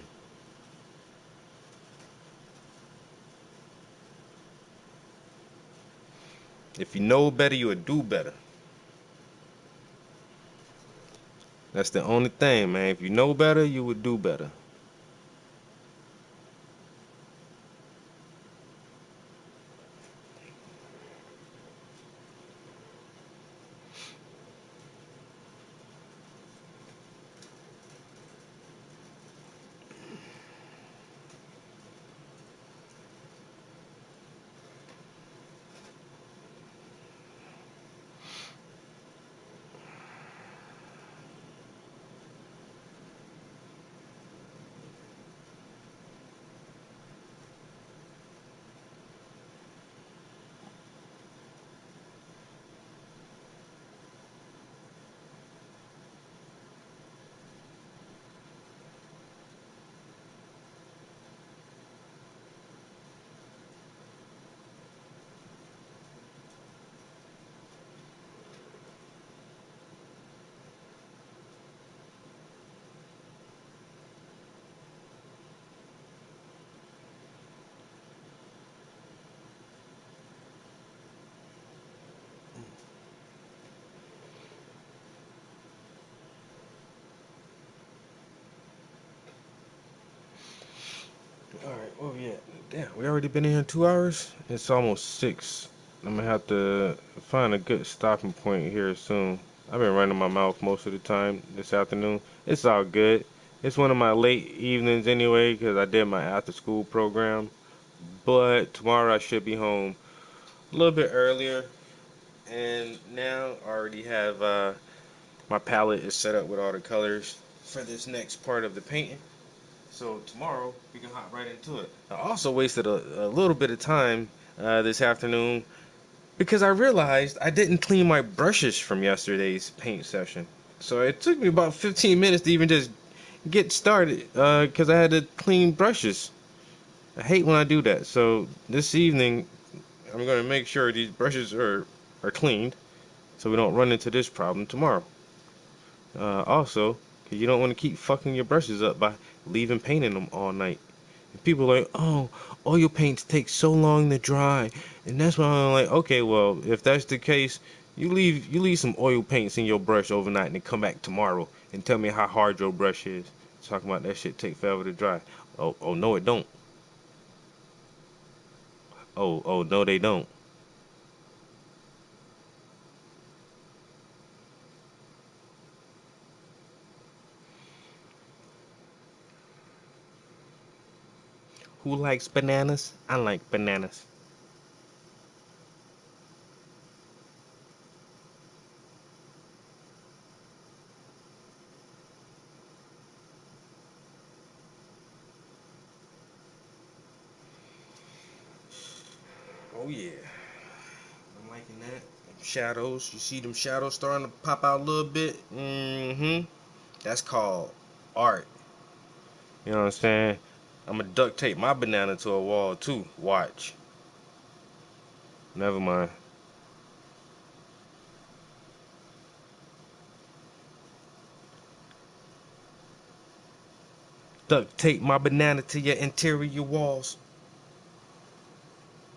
If you know better, you would do better. That's the only thing, man. If you know better, you would do better. All right, where we at? Damn, we already been in here 2 hours? It's almost 6. I'm gonna have to find a good stopping point here soon. I've been running my mouth most of the time this afternoon. It's all good. It's one of my late evenings anyway because I did my after school program. But tomorrow I should be home a little bit earlier. And now I already have my palette is set up with all the colors for this next part of the painting. So tomorrow we can hop right into it. I also wasted a little bit of time this afternoon because I realized I didn't clean my brushes from yesterday's paint session. So it took me about 15 minutes to even just get started because I had to clean brushes. I hate when I do that. So this evening I'm going to make sure these brushes are cleaned so we don't run into this problem tomorrow. Also, 'cause you don't want to keep fucking your brushes up by leaving painting them all night. And people are like, oh, oil paints take so long to dry, and that's why I'm like, okay, well, if that's the case, you leave some oil paints in your brush overnight and then come back tomorrow and tell me how hard your brush is. Talking about that shit take forever to dry. Oh no, it don't. Oh no, they don't. Who likes bananas? I like bananas. Oh yeah. I'm liking that. Shadows. You see them shadows starting to pop out a little bit? Mm-hmm. That's called art. You know what I'm saying? I'm gonna duct tape my banana to a wall too. Watch. Never mind. Duct tape my banana to your interior walls.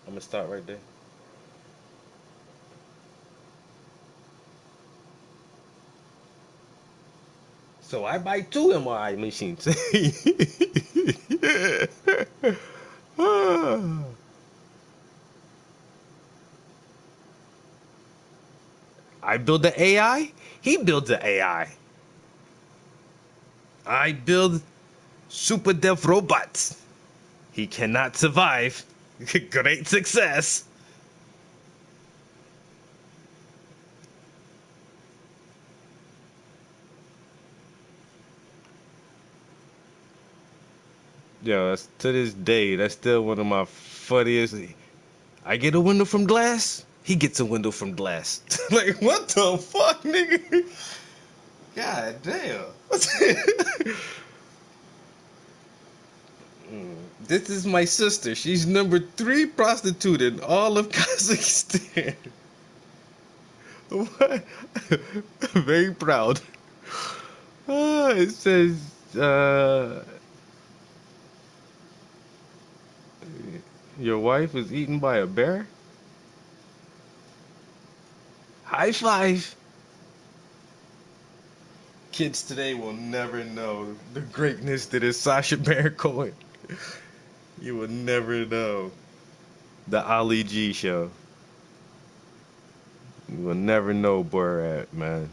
I'm gonna stop right there. So I buy two MRI machines. I build the AI. He builds the AI. I build super dev robots. He cannot survive. Great success. Yo, that's, to this day, that's still one of my funniest. I get a window from glass. He gets a window from glass. Like, what the fuck, nigga? God damn. This is my sister. She's number 3 prostitute in all of Kazakhstan. What? Very proud. It says, your wife was eaten by a bear? High five. Kids today will never know the greatness that is Sacha Baron Cohen. You will never know the Ali G show. You will never know Borat, man.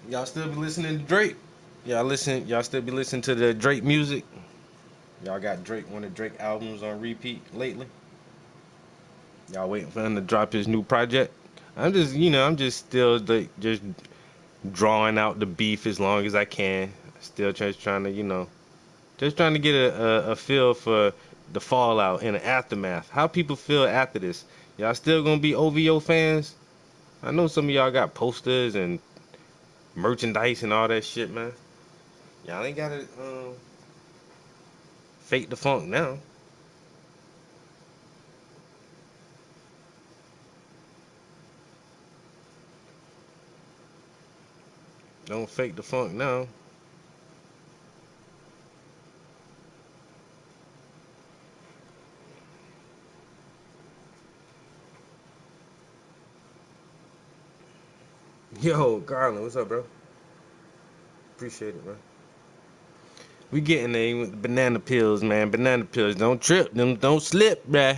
Y'all still be listening to Drake? Y'all still be listening to the Drake music? Y'all got Drake, one of Drake albums on repeat lately? Y'all waiting for him to drop his new project? I'm just still like, just drawing out the beef as long as I can. Still just trying to, just trying to get a feel for the fallout and the aftermath. How people feel after this. Y'all still gonna be OVO fans? I know some of y'all got posters and merchandise and all that shit, man. Y'all ain't gotta fake the funk now. Don't fake the funk now. Yo, Garland, what's up, bro? Appreciate it, man. We getting there with the banana pills, man. Banana pills. Don't trip. Them don't slip, bruh.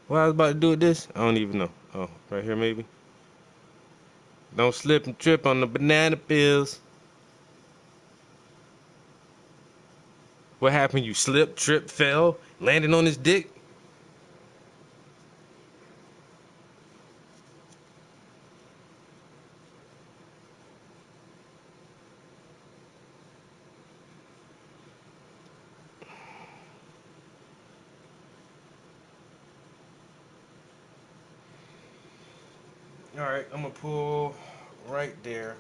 What I was about to do with this? I don't even know. Oh, right here maybe. Don't slip and trip on the banana pills. What happened? You slipped, tripped, fell, landed on his dick? Alright, I'm gonna pull right there.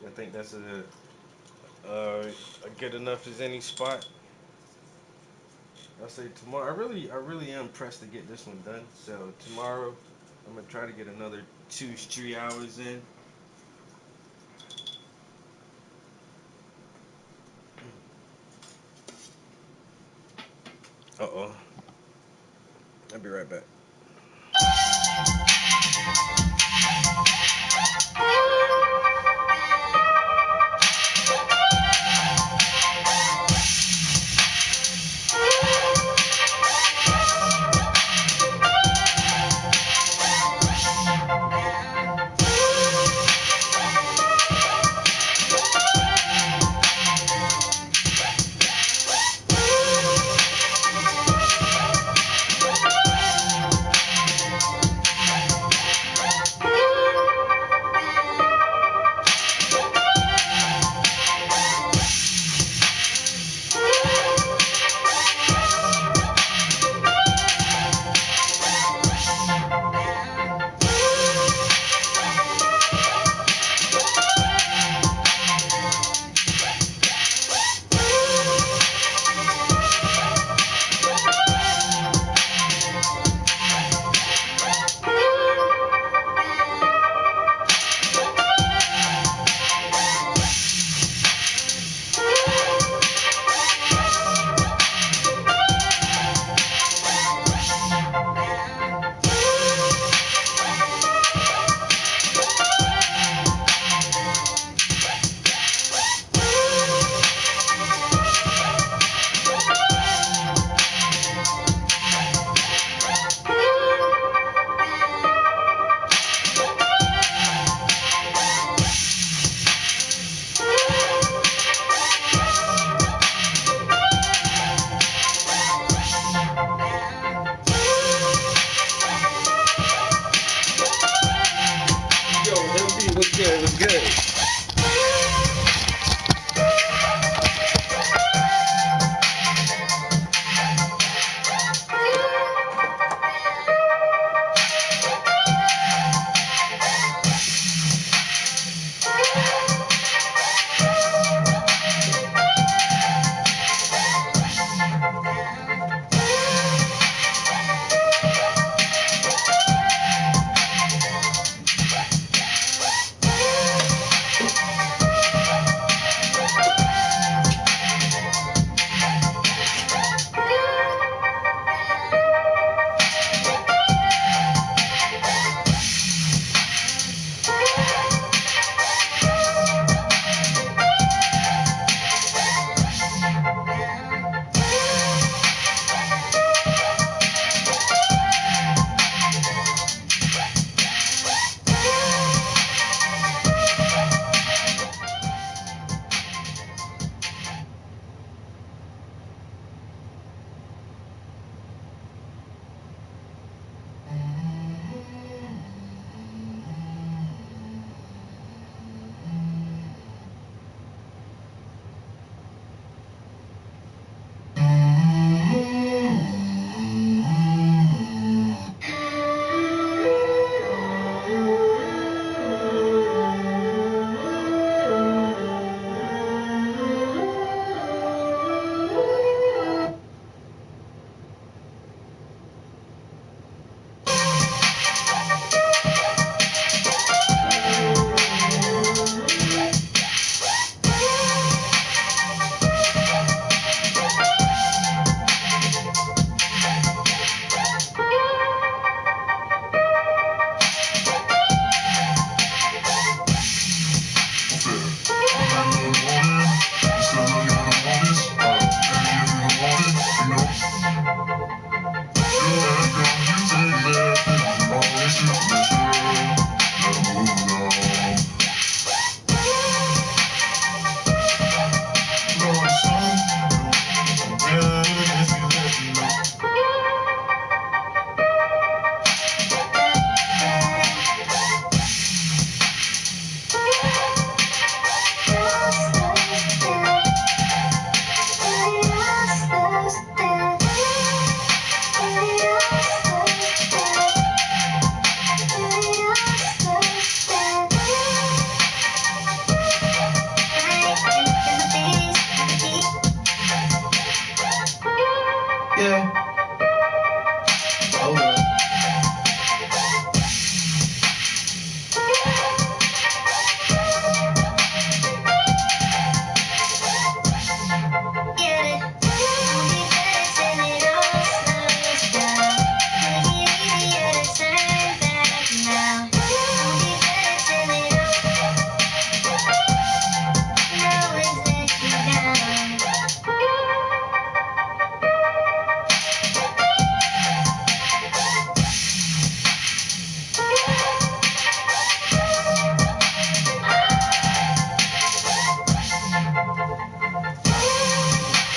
I think that's a good enough as any spot. I'll say tomorrow. I really am pressed to get this one done. So tomorrow, I'm gonna try to get another 2-3 hours in. Uh-oh. I'll be right back.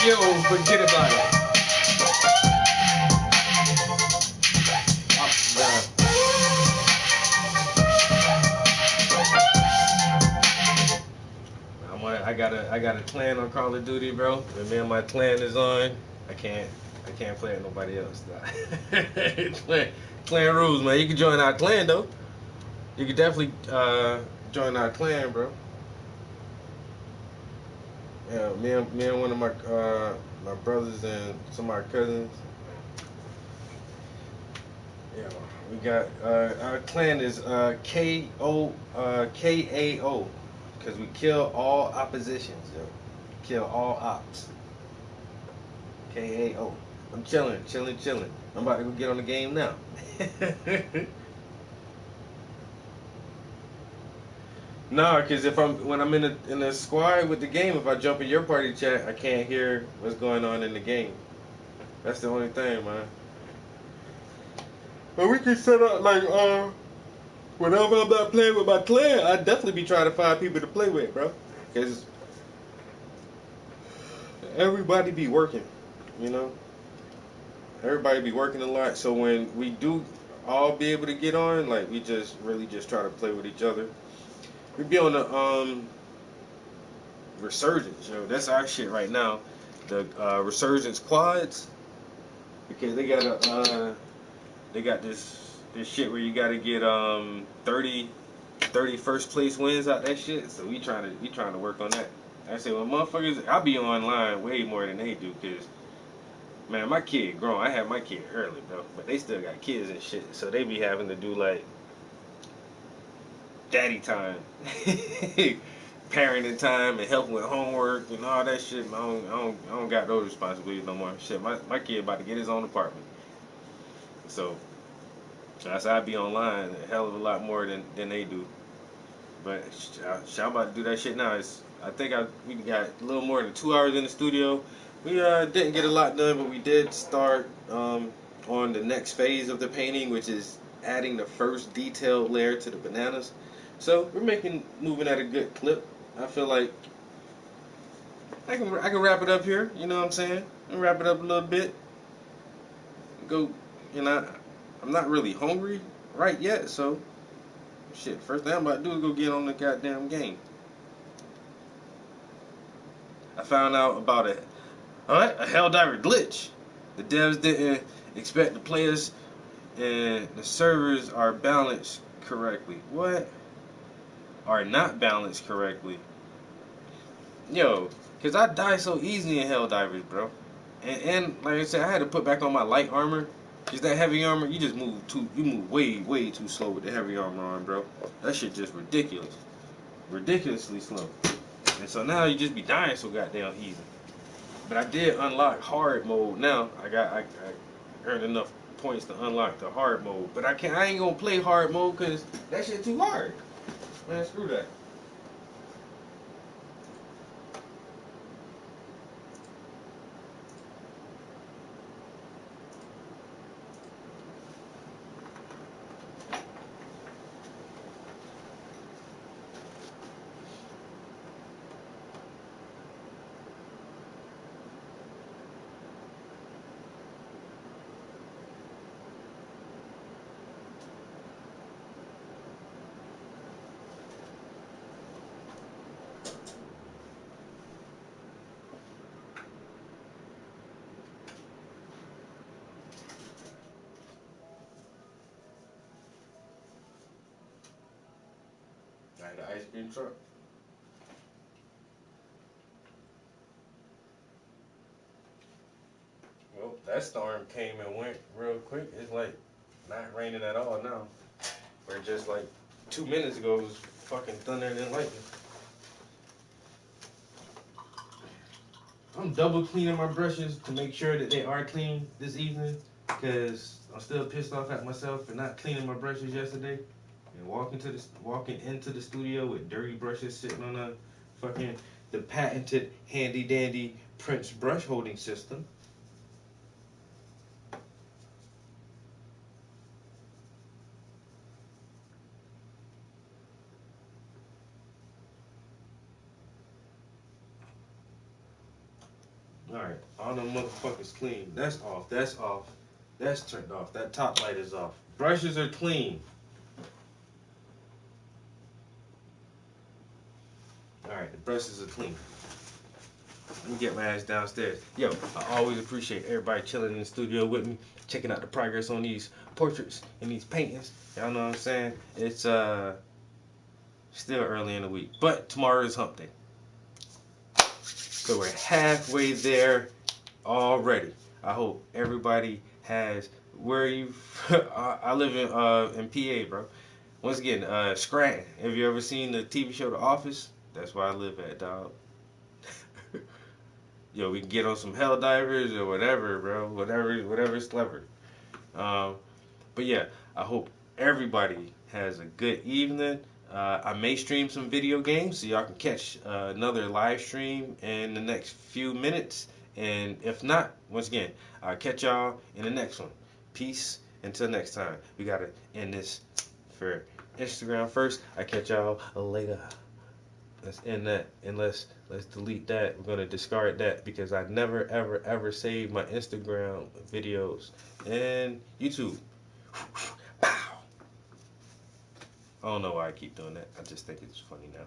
Yo, forget about it. I got a clan on Call of Duty, bro. When me and my clan is on, I can't play with nobody else. Clan rules, man. You can join our clan though. You can definitely join our clan, bro. Yeah, me and one of my brothers and some of our cousins. Yeah, we got our clan is KAO because we kill all oppositions, yo. Kill all ops. KAO. I'm chilling. I'm about to go get on the game now. Nah, cause when I'm in the squad with the game, if I jump in your party chat, I can't hear what's going on in the game. That's the only thing, man. But we can set up like whenever I'm not playing with my clan, I definitely be trying to find people to play with, bro. Cause everybody be working, you know. Everybody be working a lot, so when we do all be able to get on, like we just really just try to play with each other. We be on the Resurgence, yo. That's our shit right now. The Resurgence quads, because they got this shit where you gotta get 30 first place wins out that shit. So we trying to work on that. I say, well, motherfuckers, I be online way more than they do, cause man, my kid grown. I had my kid early, bro, but they still got kids and shit. So they be having to do like daddy time. Parenting time and helping with homework and all that shit. I don't got those responsibilities no more. Shit, my kid about to get his own apartment. So that's I be online a hell of a lot more than they do. But I'm about to do that shit now. I think we got a little more than 2 hours in the studio. We didn't get a lot done, but we did start on the next phase of the painting, which is adding the first detailed layer to the bananas. So we're moving at a good clip. I feel like I can wrap it up here. You know what I'm saying? And wrap it up a little bit. Go, you know, I'm not really hungry right yet, so shit. First thing I'm about to do is go get on the goddamn game. I found out about a Helldiver glitch. The devs didn't expect the players and the servers are balanced correctly. What? Are not balanced correctly. Yo, cause I die so easy in Helldivers, bro. And like I said, I had to put back on my light armor. Cause that heavy armor, you move way too slow with the heavy armor on, bro. That shit just ridiculous. Ridiculously slow. And so now you just be dying so goddamn easy. But I did unlock hard mode now. I earned enough points to unlock the hard mode. But I ain't gonna play hard mode cause that shit too hard. Man, screw that. Like the ice cream truck. Well, that storm came and went real quick. It's like not raining at all now. Where just like 2 minutes ago it was fucking thundering and lightning. I'm double cleaning my brushes to make sure that they are clean this evening. Cause I'm still pissed off at myself for not cleaning my brushes yesterday. And walking into the studio with dirty brushes sitting on the patented handy dandy Prince brush holding system. Alright, all them motherfuckers clean. That's off. That's off. That's turned off. That top light is off. Brushes are clean. Alright, the brushes are clean. Let me get my ass downstairs. Yo, I always appreciate everybody chilling in the studio with me, checking out the progress on these portraits and these paintings. Y'all know what I'm saying? It's still early in the week, but tomorrow is hump day. So we're halfway there already. I hope everybody has where you. I live in PA, bro. Once again, Scranton. Have you ever seen the TV show The Office? That's where I live at, dog. Yo, we can get on some hell divers or whatever, bro. Whatever's clever. But yeah, I hope everybody has a good evening. I may stream some video games, so y'all can catch another live stream in the next few minutes. And if not, once again, I'll catch y'all in the next one. Peace. Until next time. We gotta end this for Instagram first. I catch y'all later. Let's end that, and let's delete that. We're gonna discard that because I never ever save my Instagram videos and YouTube. Pow. I don't know why I keep doing that. I just think it's funny now.